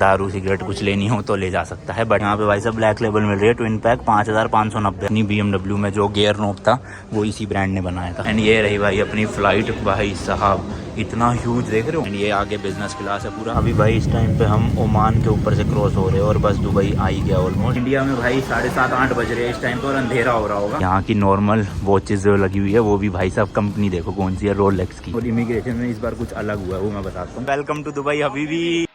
दारू सिगरेट कुछ लेनी हो तो ले जा सकता है। बट यहाँ पे भाई सब ब्लैक लेबल मिल रही है। Twin pack 5590। अपनी BMW में जो गियर नोब था वो इसी ब्रांड ने बनाया था। एंड ये रही भाई अपनी फ्लाइट। भाई साहब इतना ह्यूज देख रहे हो। एंड ये आगे बिजनेस क्लास है पूरा। अभी भाई इस टाइम पे हम ओमान के ऊपर से क्रॉस हो रहे हैं और बस दुबई आ ही गया ऑलमोस्ट। इंडिया में भाई 7:30-8 बज रहे हैं इस टाइम पे और अंधेरा हो रहा होगा। यहाँ की नॉर्मल वॉचेज जो लगी हुई है वो भी भाई साहब कंपनी देखो कौन सी है, रोलेक्स की। और इमिग्रेशन में इस बार कुछ अलग हुआ है वो मैं बताता हूँ। वेलकम टू दुबई हबीबी।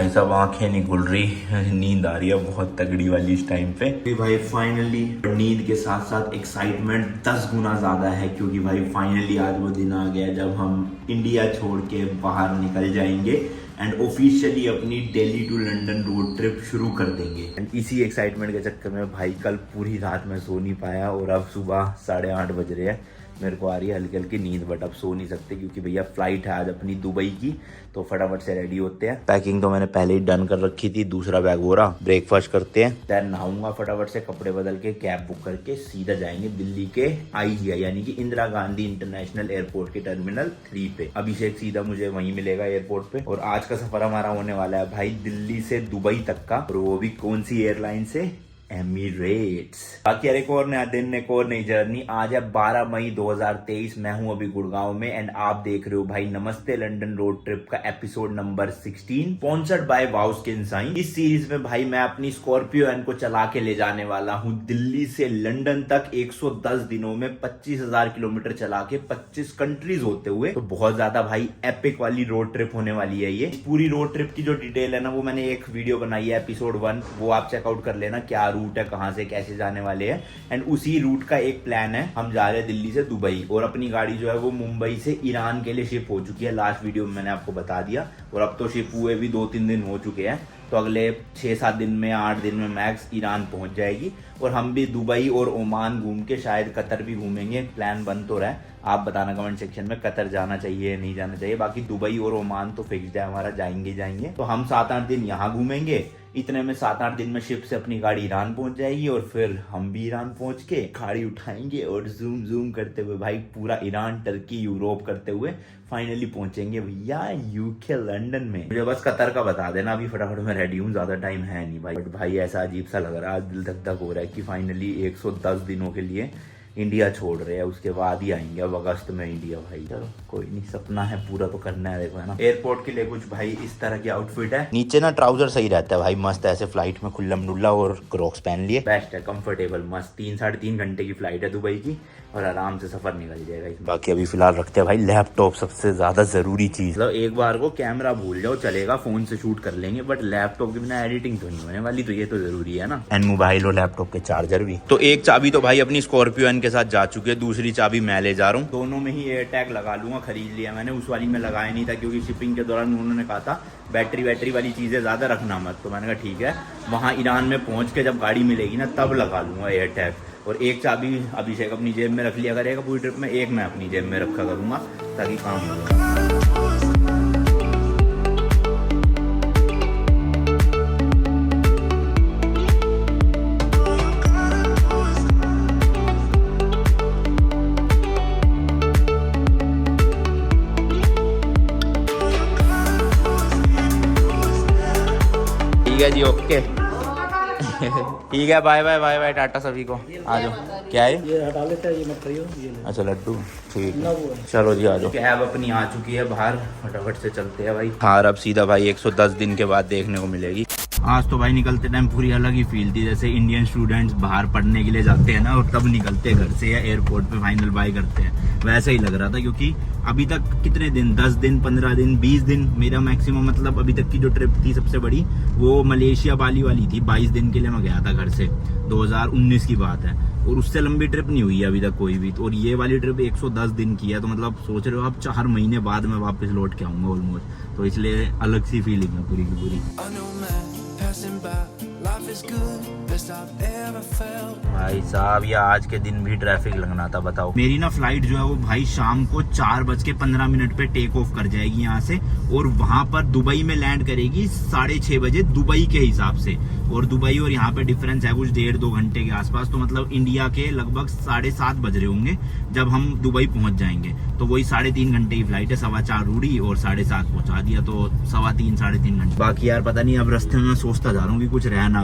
सब आंखें नहीं खुल रही, नींद आ रही है बहुत तगड़ी वाली इस टाइम पे। भाई फाइनली नींद के साथ साथ एक्साइटमेंट 10 गुना ज्यादा है क्योंकि भाई फाइनली आज वो दिन आ गया जब हम इंडिया छोड़ के बाहर निकल जाएंगे एंड ऑफिशियली अपनी Delhi to London road trip शुरू कर देंगे। एंड इसी एक्साइटमेंट के चक्कर में भाई कल पूरी रात में सो नहीं पाया और अब सुबह 8:30 बज रहे हैं। मेरे को आ रही है हल्की हल्की नींद बट अब सो नहीं सकते क्योंकि भैया फ्लाइट है आज अपनी दुबई की। तो फटाफट से रेडी होते हैं। पैकिंग तो मैंने पहले ही डन कर रखी थी। दूसरा बैग हो रहा, ब्रेकफास्ट करते हैं, देन नहाऊंगा फटाफट से, कपड़े बदल के कैब बुक करके सीधा जाएंगे दिल्ली के IGI यानी कि इंदिरा गांधी इंटरनेशनल एयरपोर्ट के टर्मिनल 3 पे। अभिषेक सीधा मुझे वहीं मिलेगा एयरपोर्ट पे। और आज का सफर हमारा होने वाला है भाई दिल्ली से दुबई तक का, और वो भी कौन सी एयरलाइन से? एमिरेट्स। बाकी एक और नया दिन, एक और नई जर्नी। आज है 12 मई 2023। मैं हूं अभी गुड़गांव में एंड आप देख रहे हो भाई नमस्ते लंदन रोड ट्रिप का episode number 16 sponsored by wow skin science. इस सीरीज में भाई मैं अपनी स्कॉर्पियो एन को चला के ले जाने वाला हूं दिल्ली से लंदन तक 110 दिनों में 25,000 किलोमीटर चला के 25 कंट्रीज होते हुए। तो बहुत ज्यादा भाई एपिक वाली रोड ट्रिप होने वाली है ये। पूरी रोड ट्रिप की जो डिटेल है ना वो मैंने एक वीडियो बनाई है एपिसोड 1, वो आप चेकआउट कर लेना। क्या रूट है, कहां से कैसे जाने वाले हैं। एंड उसी रूट का एक प्लान है, हम जा रहे हैं दिल्ली से दुबई और अपनी गाड़ी जो है वो मुंबई से ईरान के लिए शिप हो चुकी है। लास्ट वीडियो में मैंने आपको बता दिया। और अब तो शिप हुए भी 2-3 दिन हो चुके हैं। तो अगले 6-7 दिन में 8 दिन में मैक्स ईरान पहुंच जाएगी और हम भी दुबई और ओमान घूम के शायद कतर भी घूमेंगे। प्लान बन तो रहा है, आप बताना कमेंट सेक्शन में कतर जाना चाहिए नहीं जाना चाहिए। बाकी दुबई और ओमान तो फिक्स्ड है हमारा, जाएंगे। तो हम 7-8 दिन यहाँ घूमेंगे। इतने में 7-8 दिन में शिप से अपनी गाड़ी ईरान पहुंच जाएगी और फिर हम भी ईरान पहुंच के गाड़ी उठाएंगे और जूम करते हुए भाई पूरा ईरान, टर्की, यूरोप करते हुए फाइनली पहुंचेंगे भैया UK लंदन में। मुझे बस कतर का बता देना, अभी फटाफट मैं रेडी हूँ, ज्यादा टाइम है नहीं भाई। बट भाई ऐसा अजीब सा लग रहा है, दिल धक धक हो रहा है कि फाइनली 110 दिनों के लिए इंडिया छोड़ रहे हैं, उसके बाद ही आएंगे अब अगस्त में इंडिया। भाई चलो कोई नहीं, सपना है पूरा तो करना है। देखो है ना, एयरपोर्ट के लिए कुछ भाई इस तरह की आउटफिट है। नीचे ना ट्राउजर सही रहता है भाई, मस्त ऐसे फ्लाइट में खुल्लम डुल्ला और क्रॉक्स पहन लिए, बेस्ट है, कंफर्टेबल मस्त। 3-3.5 घंटे की फ्लाइट है दुबई की और आराम से सफर निकल जाएगा। बाकी अभी फिलहाल रखते हैं भाई लैपटॉप, सबसे ज्यादा जरूरी चीज। मतलब एक बार को कैमरा भूल जाओ चलेगा, फोन से शूट कर लेंगे, बट लैपटॉप के बिना एडिटिंग तो नहीं होने वाली, तो ये तो जरूरी है ना। एंड मोबाइल और लैपटॉप के चार्जर भी। तो एक चाबी तो भाई अपनी स्कॉर्पियो एन के साथ जा चुकी है, दूसरी चाबी मैं ले जा रहा हूँ। दोनों में ही एयर टैग लगा लूंगा, खरीद लिया मैंने। उस वाली में लगाया नहीं था क्योंकि शिपिंग के दौरान उन्होंने कहा था बैटरी वाली चीजें ज्यादा रखना मत। तो मैंने कहा ठीक है, वहां ईरान में पहुंच के जब गाड़ी मिलेगी ना तब लगा लूंगा एयर टैग। और एक चाबी अभिषेक अपनी जेब में रख लिया करेगा पूरी ट्रिप में, एक मैं अपनी जेब में रखा करूंगा ताकि काम हो जाए। ठीक है जी, ओके ठीक है, बाय बाय टाटा सभी को। आ जाओ, क्या है ये हटा लेते हैं, ये मत करियो ये। अच्छा लड्डू, ठीक है चलो जी आ जाओ। कैब अपनी आ चुकी है बाहर, फटाफट से चलते हैं भाई। कार अब सीधा भाई 110 दिन के बाद देखने को मिलेगी। आज तो भाई निकलते टाइम पूरी अलग ही फील थी, जैसे इंडियन स्टूडेंट्स बाहर पढ़ने के लिए जाते हैं ना और तब निकलते घर से या एयरपोर्ट पे फाइनल बाय करते हैं, वैसा ही लग रहा था। क्योंकि अभी तक कितने दिन, 10 दिन, 15 दिन, 20 दिन मेरा मैक्सिमम, मतलब अभी तक की जो ट्रिप थी सबसे बड़ी वो मलेशिया बाली वाली थी। 22 दिन के लिए मैं गया था घर से, 2019 की बात है। और उससे लंबी ट्रिप नहीं हुई है अभी तक कोई भी। और ये वाली ट्रिप 110 दिन की है, तो मतलब सोच रहे हो आप 4 महीने बाद मैं वापस लौट के आऊंगा ऑलमोस्ट। तो इसलिए अलग सी फीलिंग है पूरी की पूरी। भाई साहब ये आज के दिन भी ट्रैफिक लगना था, बताओ। मेरी ना फ्लाइट जो है वो भाई शाम को 4:15 पे टेक ऑफ कर जाएगी यहाँ से और वहां पर दुबई में लैंड करेगी 6:30 बजे दुबई के हिसाब से। और दुबई और यहाँ पे डिफरेंस है कुछ 1.5-2 घंटे के आसपास। तो मतलब इंडिया के लगभग 7:30 बज रहे होंगे जब हम दुबई पहुंच जाएंगे। तो वही 3.5 घंटे की फ्लाइट है, 4:15 उड़ी और 7:30 पहुंचा दिया, तो 3.25-3.5 घंटे। बाकी यार पता नहीं, अब रास्ते में मैं सोचता जा रहा हूँ कि कुछ रह ना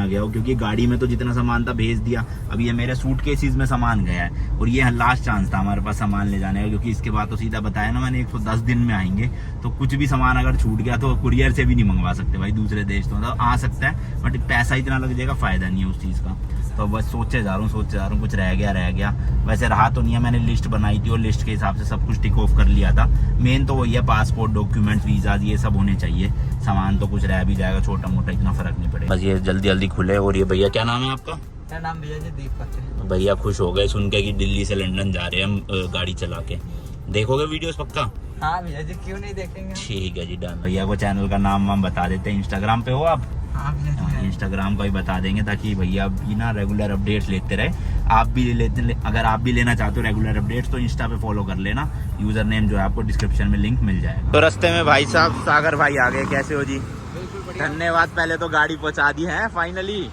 गया हो, क्योंकि गाड़ी में तो जितना सामान था भेज दिया। अब ये मेरे सूटकेसेस में सामान गया है और ये लास्ट चांस था हमारे पास सामान ले जाने का, क्योंकि इसके बाद तो सीधा बताया ना मैंने 110 दिन में आएंगे। तो कुछ भी सामान अगर छूट गया तो कुरियर से भी नहीं मंगवा सकते भाई, दूसरे देश तो मतलब आ सकता है बट पैसा इतना लग जाएगा, फायदा नहीं है उस चीज़ का। तो बस सोचे जा रहा हूँ कुछ रह गया। वैसे रहा तो नहीं है, मैंने लिस्ट बनाई थी और लिस्ट के हिसाब से सब कुछ टिक ऑफ कर लिया था। मेन तो वही है, पासपोर्ट, डॉक्यूमेंट्स, वीज़ा ये सब होने चाहिए। सामान तो कुछ रह भी जाएगा छोटा मोटा, इतना फर्क नहीं पड़ेगा। बस ये जल्दी खुले। और ये भैया, क्या नाम है आपका? क्या नाम भैया जी? दीपक। भैया खुश हो गए सुन के कि दिल्ली से लंदन जा रहे हैं हम गाड़ी चला के। देखोगे वीडियोस पक्का? हाँ भैया जी, क्यों नहीं देखेंगे। ठीक है जी, डन। भैया को चैनल का नाम वाम बता देते हैं। इंस्टाग्राम पे हो आप? हाँ भैया जी, इंस्टाग्राम का भी बता देंगे ताकि भैया भी ना रेगुलर अपडेट्स लेते रहे। आप भी अगर आप भी लेना चाहते हो रेगुलर अपडेट्स तो इंस्टा पे फॉलो कर लेना। यूजर नेम जो है आपको डिस्क्रिप्शन में लिंक मिल जाएगा। तो रास्ते में भाई साहब सागर भाई आ गए। कैसे हो जी? धन्यवाद। पहले तो गाड़ी पहुंचा दी है फाइनली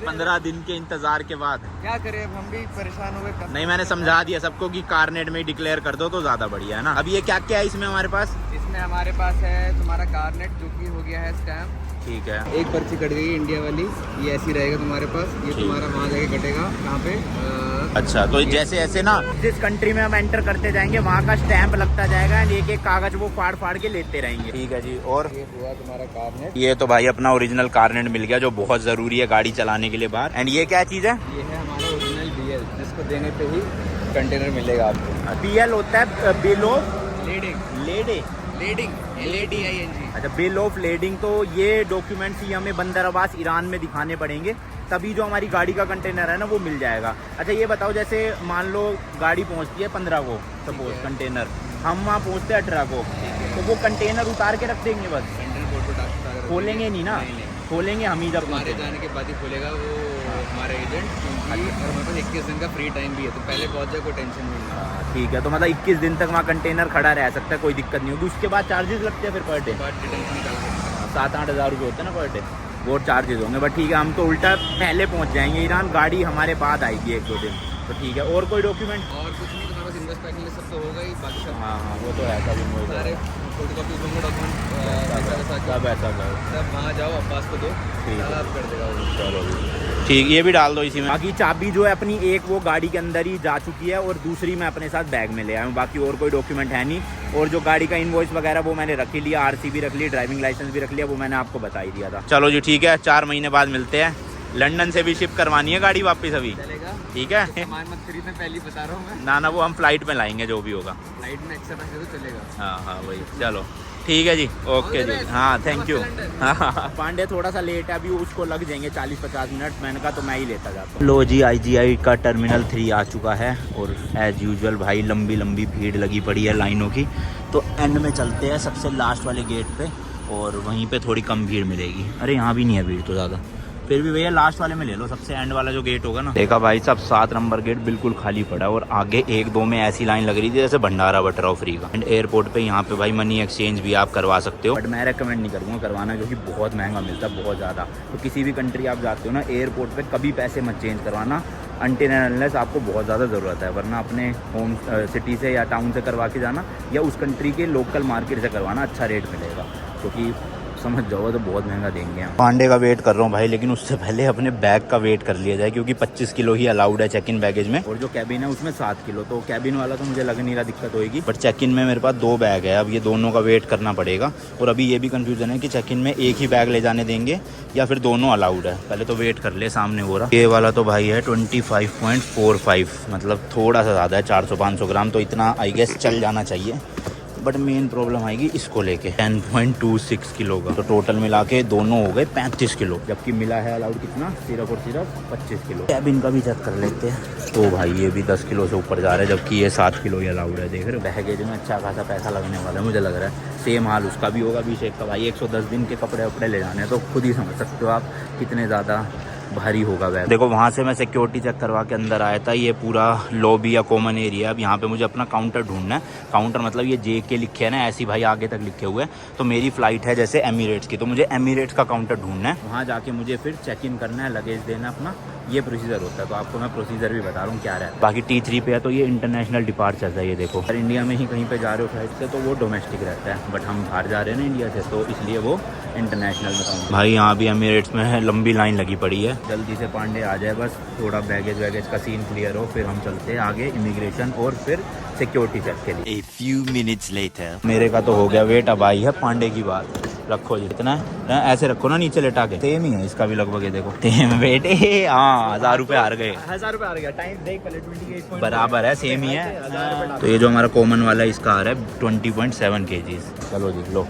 15 दिन के इंतजार के बाद। क्या करें, अब हम भी परेशान हो गए। नहीं, मैंने समझा दिया सबको कि कारनेट में डिक्लेयर कर दो तो ज्यादा बढ़िया है ना। अब ये क्या क्या है इसमें हमारे पास? इसमें हमारे पास है तुम्हारा कारनेट, जो कि हो गया है स्टैम्प। ठीक है। एक पर्ची कट गई इंडिया वाली, ये ऐसी रहेगा तुम्हारे पास। ये तुम्हारा वहाँ जाके कटेगा। कहाँ पे? अच्छा, तो जैसे ऐसे ना जिस कंट्री में हम एंटर करते जाएंगे वहाँ का स्टैंप लगता जाएगा, एक एक कागज वो फाड़ के लेते रहेंगे। ठीक है जी। और ये हुआ तुम्हारा कारनेट। ये तो भाई अपना ओरिजिनल कारनेट मिल गया, जो बहुत जरूरी है गाड़ी चलाने के लिए बाहर। एंड ये क्या चीज है? ये है हमारा ओरिजिनल BL, जिसको देने पे ही कंटेनर मिलेगा आपको। BL होता है बिल ऑफ लेडिंग, LADING। अच्छा, बिल ऑफ लेडिंग। तो ये डॉक्यूमेंट्स ही हमें बंदर अब्बास ईरान में दिखाने पड़ेंगे, तभी जो हमारी गाड़ी का कंटेनर है ना वो मिल जाएगा। अच्छा ये बताओ, जैसे मान लो गाड़ी पहुंचती है 15 को, सपोज कंटेनर, हम वहाँ पहुंचते हैं 18 को, तो वो कंटेनर उतार के रख देंगे बस? खोलेंगे नहीं ना? खोलेंगे हम ही जब हमारे जाने के बाद ही खोलेगा वो हमारे एजेंट। और हमारे पास 21 दिन का फ्री टाइम भी है, तो पहले पहुंच जाए, कोई टेंशन नहीं है। ठीक है, तो मतलब 21 दिन तक वहाँ कंटेनर खड़ा रह सकता है, कोई दिक्कत नहीं होगी। उसके बाद चार्जेस लगते हैं फिर पर डे? 7-8 हज़ार रुपये होते हैं ना पर डे, वो चार्जेस होंगे। बट ठीक है, हम तो उल्टा पहले पहुँच जाएंगे ईरान, गाड़ी हमारे बाद आएगी 1-2 दिन। तो ठीक है। और कोई डॉक्यूमेंट? और कुछ नहीं, तुम्हारे पास इन्वेस्ट पैकिंग सब तो होगा ही, बाकी सब। हाँ वो तो है, सारे फोटोकॉपीज होंगे, डॉक्यूमेंट सब ऐसा करो, सब वहाँ जाओ, अब्बास को दो, सारा कर देगा वो। चलो ठीक, ये भी डाल दो इसी में। बाकी चाबी जो है अपनी एक वो गाड़ी के अंदर ही जा चुकी है और दूसरी मैं अपने साथ बैग में ले आया हूँ। बाकी और कोई डॉक्यूमेंट है नहीं। और जो गाड़ी का इनवॉइस वगैरह वो मैंने रख ही लिया, RC भी रख ली, ड्राइविंग लाइसेंस भी रख लिया, वो मैंने आपको बता ही दिया था। चलो जी ठीक है, 4 महीने बाद मिलते हैं। लंदन से भी शिप करवानी है गाड़ी वापस अभी? चलेगा, ठीक है। सामान मत खरीदना, पहले ही बता रहा हूँ मैं। ना वो हम फ्लाइट में लाएंगे जो भी होगा। फ्लाइट में एक्स्ट्रा पैसे तो चलेगा। हाँ वही। चलो ठीक है जी, ओके जी। हाँ थैंक यू। हाँ पांडे थोड़ा सा लेट है अभी, उसको लग जाएंगे 40-50 मिनट। मैंने कहा तो मैं ही लेता जाता हूँ। लो जी, IGI का टर्मिनल 3 आ चुका है और एज यूजुअल भाई लंबी भीड़ लगी पड़ी है लाइनों की। तो एंड में चलते हैं सबसे लास्ट वाले गेट पे, और वहीं पे थोड़ी कम भीड़ मिलेगी। अरे यहाँ भी नहीं है भीड़ तो ज़्यादा, फिर भी भैया लास्ट वाले में ले लो, सबसे एंड वाला जो गेट होगा ना। देखा भाई साहब, 7 नंबर गेट बिल्कुल खाली पड़ा है और आगे 1-2 में ऐसी लाइन लग रही थी जैसे भंडारा बट रहा हो फ्री का। एंड एयरपोर्ट पे यहाँ पे भाई मनी एक्सचेंज भी आप करवा सकते हो, बट मैं रेकमेंड नहीं करूँगा करवाना, क्योंकि बहुत महंगा मिलता है, बहुत ज़्यादा। तो किसी भी कंट्री आप जाते हो ना, एयरपोर्ट पर कभी पैसे मत चेंज करवाना अनटिल एंड अनलेस आपको बहुत ज़्यादा ज़रूरत है, वरना अपने होम सिटी से या टाउन से करवा के जाना, या उस कंट्री के लोकल मार्केट से करवाना, अच्छा रेट मिलेगा। क्योंकि समझ जाओ तो बहुत महंगा देंगे हम। पांडे का वेट कर रहा हूँ भाई, लेकिन उससे पहले अपने बैग का वेट कर लिया जाए, क्योंकि 25 किलो ही अलाउड है चेक इन बैगेज में, और जो कैबिन है उसमें 7 किलो। तो कैबिन वाला तो मुझे लग नहीं रहा दिक्कत होगी, बट चेक इन में मेरे पास 2 बैग है। अब ये दोनों का वेट करना पड़ेगा। और अभी ये भी कंफ्यूजन है कि चेक इन में एक ही बैग ले जाने देंगे या फिर दोनों अलाउड है। पहले तो वेट कर ले, सामने हो रहा। ये वाला तो भाई है 25.45, मतलब थोड़ा सा ज़्यादा है, 400-500 ग्राम, तो इतना आई गेस चल जाना चाहिए। बट मेन प्रॉब्लम आएगी इसको लेके 10.26 किलो का। तो टोटल मिला के दोनों हो गए 35 किलो, जबकि मिला है अलाउड कितना, सिर्फ और सिर्फ 25 किलो। कैबिन का भी चेक कर लेते हैं। तो भाई ये भी 10 किलो से ऊपर जा रहा है, जबकि ये 7 किलो ही अलाउड है। देख रहे हो, बैगेज में अच्छा खासा पैसा लगने वाला है मुझे लग रहा है। सेम हाल उसका भी होगा अभिषेक का। भाई 110 दिन के कपड़े वपड़े ले जाने हैं, तो खुद ही समझ सकते हो आप कितने ज़्यादा भारी होगा बैग। देखो वहाँ से मैं सिक्योरिटी चेक करवा के अंदर आया था। ये पूरा लॉबी या कॉमन एरिया। अब यहाँ पे मुझे अपना काउंटर ढूंढना है। काउंटर मतलब ये JK लिखे है ना, ऐसी भाई आगे तक लिखे हुए हैं। तो मेरी फ़्लाइट है जैसे एमिरेट्स की, तो मुझे एमिरेट्स का काउंटर ढूंढना है। वहाँ जाके मुझे फिर चेक इन करना है, लगेज देना अपना, ये प्रोसीजर होता है। तो आपको मैं प्रोसीजर भी बता रहा हूँ क्या रहता है। बाकी T3 पे है तो ये इंटरनेशनल डिपार्चर है। ये देखो, अगर इंडिया में ही कहीं पे जा रहे हो फ्लाइट से तो वो डोमेस्टिक रहता है, बट हम बाहर जा रहे हैं ना इंडिया से, तो इसलिए वो इंटरनेशनल बताऊँ। भाई यहाँ भी एमिरेट्स में है, लंबी लाइन लगी पड़ी है। जल्दी से पांडे आ जाए, बस थोड़ा बैगेज वैगेज का सीन क्लियर हो, फिर हम चलते हैं आगे इमिग्रेशन और फिर सिक्योरिटी चेक के लिए। A few minutes later. मेरे का तो हो गया वेट, अब आई है पांडे की बात। रखो जितना है ऐसे रखो ना नीचे लेटा के। सेम ही है इसका भी लगभग, ये देखो सेम वेट। हाँ 1000 रुपये हार गए। 1000 रुपये आ गया। टाइम देख पहले 28 बराबर है, सेम ही है। तो ये जो हमारा कॉमन वाला है इसका आ रहा है 20.7 kg। चलो जी लो,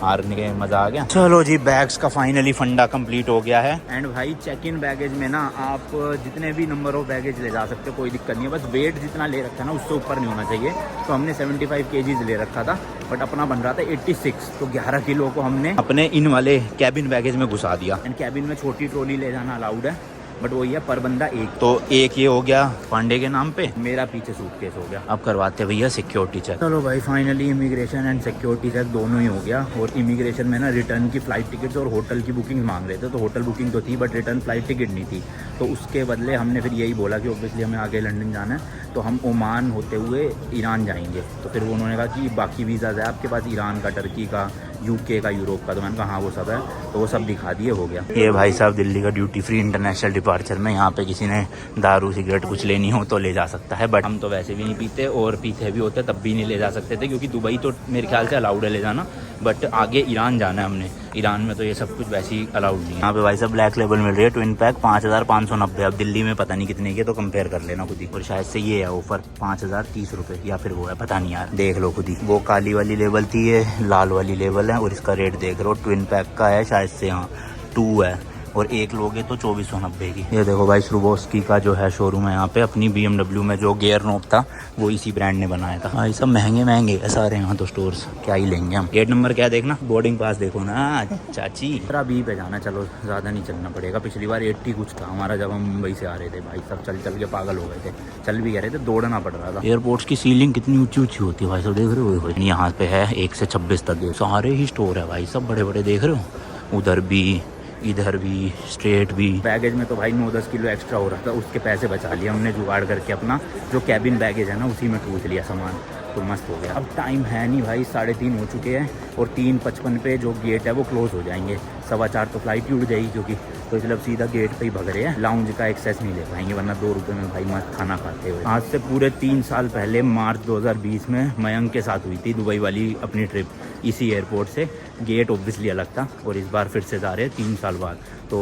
हारने के मज़ा आ गया। चलो जी, बैग्स का फाइनली फंडा कंप्लीट हो गया है। एंड भाई चेक इन बैगेज में ना आप जितने भी नंबर ऑफ बैगेज ले जा सकते हो, कोई दिक्कत नहीं है। बस वेट जितना ले रखा है ना उससे ऊपर नहीं होना चाहिए। तो हमने 75 kg ले रखा था, बट अपना बन रहा था 86। तो 11 किलो को हमने अपने इन वाले कैबिन बैगेज में घुसा दिया। एंड कैबिन में छोटी ट्रॉली ले जाना अलाउड है, बट वही है पर बंदा एक। तो एक ये हो गया पांडे के नाम पे, मेरा पीछे सूटकेस हो गया। अब करवाते भैया सिक्योरिटी चेक। चलो भाई finally immigration and security check दोनों ही हो गया। और इमिग्रेशन में ना रिटर्न की फ़्लाइट टिकट्स और होटल की बुकिंग मांग रहे थे। तो होटल बुकिंग तो थी बट रिटर्न फ़्लाइट टिकट नहीं थी। तो उसके बदले हमने फिर यही बोला कि ऑब्वियसली हमें आगे लंदन जाना है, तो हम ओमान होते हुए ईरान जाएंगे। तो फिर उन्होंने कहा कि बाकी वीज़ाज़ है आपके पास, ईरान का, टर्की का, UK का, यूरोप का। तो मैंने कहा हाँ वो सब है, तो वो सब दिखा दिए, हो गया। ये भाई साहब दिल्ली का ड्यूटी फ्री इंटरनेशनल डिपार्चर में, यहाँ पे किसी ने दारू सिगरेट कुछ लेनी हो तो ले जा सकता है, बट हम तो वैसे भी नहीं पीते, और पीते भी होते तब भी नहीं ले जा सकते थे, क्योंकि दुबई तो मेरे ख्याल से अलाउड है ले जाना, बट आगे ईरान जाना है हमने। ईरान में तो ये सब कुछ वैसे ही अलाउड नहीं है। यहाँ पे भाई साहब ब्लैक लेबल मिल रही है, ट्विन पैक 5590। अब दिल्ली में पता नहीं कितने की, तो कंपेयर कर लेना खुद ही। और शायद से ये है ऑफर 5030 रुपये, या फिर वो है पता नहीं यार, देख लो खुद ही। वो काली वाली लेबल थी, ये लाल वाली लेबल है, और इसका रेट देख रहे हो, ट्विन पैक का है शायद से, हाँ 2 है, और एक लोगे तो 2490 की। ये देखो भाई श्रुबोस्की का जो है शोरूम है यहाँ पे, अपनी BMW में जो गियर नॉब था वो इसी ब्रांड ने बनाया था। भाई सब महंगे महंगे है सारे यहाँ तो स्टोर्स, क्या ही लेंगे हम। गेट नंबर क्या देखना, बोर्डिंग पास देखो ना चाची। जरा B पे जाना, चलो ज़्यादा नहीं चलना पड़ेगा। पिछली बार 80 कुछ था हमारा जब हम मुंबई से आ रहे थे। भाई सब चल चल के पागल हो गए थे, चल भी कह रहे थे, दौड़ना पड़ रहा था। एयरपोर्ट्स की सीलिंग कितनी ऊँची ऊँची होती है भाई सब, देख रहे हो। यहाँ पे है 1 से 26 तक, सारे ही स्टोर है भाई सब बड़े बड़े, देख रहे हो, उधर भी इधर भी स्ट्रेट भी। बैगेज में तो भाई 9-10 किलो एक्स्ट्रा हो रहा था, उसके पैसे बचा लिए हमने जुगाड़ करके। अपना जो कैबिन बैगेज है ना उसी में ठूस लिया सामान, तो मस्त हो गया। अब टाइम है नहीं भाई, 3:30 हो चुके हैं, और 3:55 पे जो गेट है वो क्लोज हो जाएंगे। 4:15 तो फ्लाइट ही उड़ जाएगी, क्योंकि तो इसलिए अब सीधा गेट पे ही भग रहे हैं। लाउंज का एक्सेस नहीं ले पाएंगे, वरना 2 रुपये में भाई मस्त खाना खाते हुए। आज से पूरे 3 साल पहले मार्च 2020 में मयंक के साथ हुई थी दुबई वाली अपनी ट्रिप, इसी एयरपोर्ट से। गेट ऑब्वियसली अलग था, और इस बार फिर से जा रहे हैं 3 साल बाद। तो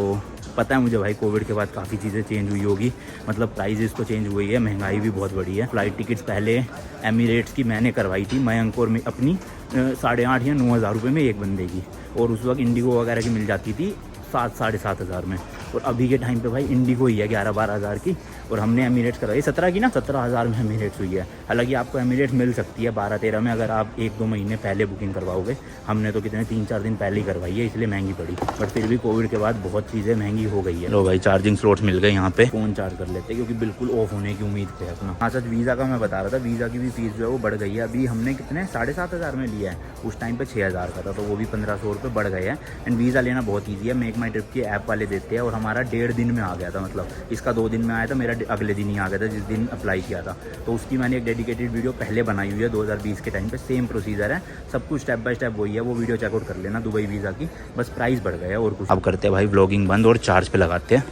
पता है मुझे भाई कोविड के बाद काफ़ी चीज़ें चेंज हुई होगी, मतलब प्राइजेस तो चेंज हुई है, महंगाई भी बहुत बढ़ी है। फ़्लाइट टिकट्स पहले एमिरेट्स की मैंने करवाई थी मयंक और अपनी 8,500 या 9,000 रुपये में एक बंदे की, और उस वक्त इंडिगो वगैरह की मिल जाती थी 7-7,500 में। और अभी के टाइम पे भाई इंडिगो ही है 11-12 हज़ार की, और हमने एमिरेट्स करवाई 17 की ना, 17,000 में एमिरेट्स हुई है। हालांकि आपको एमिरेट्स मिल सकती है 12-13 में, अगर आप 1-2 महीने पहले बुकिंग करवाओगे। हमने तो कितने 3-4 दिन पहले ही करवाई है, इसलिए महंगी पड़ी, बट फिर भी कोविड के बाद बहुत चीज़ें महंगी हो गई है। लो भाई चार्जिंग स्लॉट्स मिल गए यहाँ पे, फ़ोन चार्ज कर लेते हैं, क्योंकि बिल्कुल ऑफ होने की उम्मीद पे अपना। हाँ सच, वीज़ा का मैं बता रहा था, वीज़ा की भी फीस जो है वो बढ़ गई है। अभी हमने कितने 7,500 में लिया है, उस टाइम पे 6,000 का था, तो वो भी 1,500 रुपये बढ़ गए हैं। एंड वीज़ा लेना बहुत ईजी है, मेक माई ट्रिप की ऐप वाले देते हैं, और हमारा 1.5 दिन में आ गया था। मतलब इसका 2 दिन में आया था, मेरा अगले दिन ही आ गया था जिस दिन अप्लाई किया था। तो उसकी मैंने एक डेडिकेटेड वीडियो पहले बनाई हुई है 2020 के टाइम पे। सेम प्रोसीजर है, सब कुछ स्टेप बाय स्टेप वही है, वो वीडियो चेकआउट कर लेना दुबई वीज़ा की। बस प्राइस बढ़ गया और कुछ। अब करते हैं भाई व्लॉगिंग बंद और चार्ज पे लगाते हैं,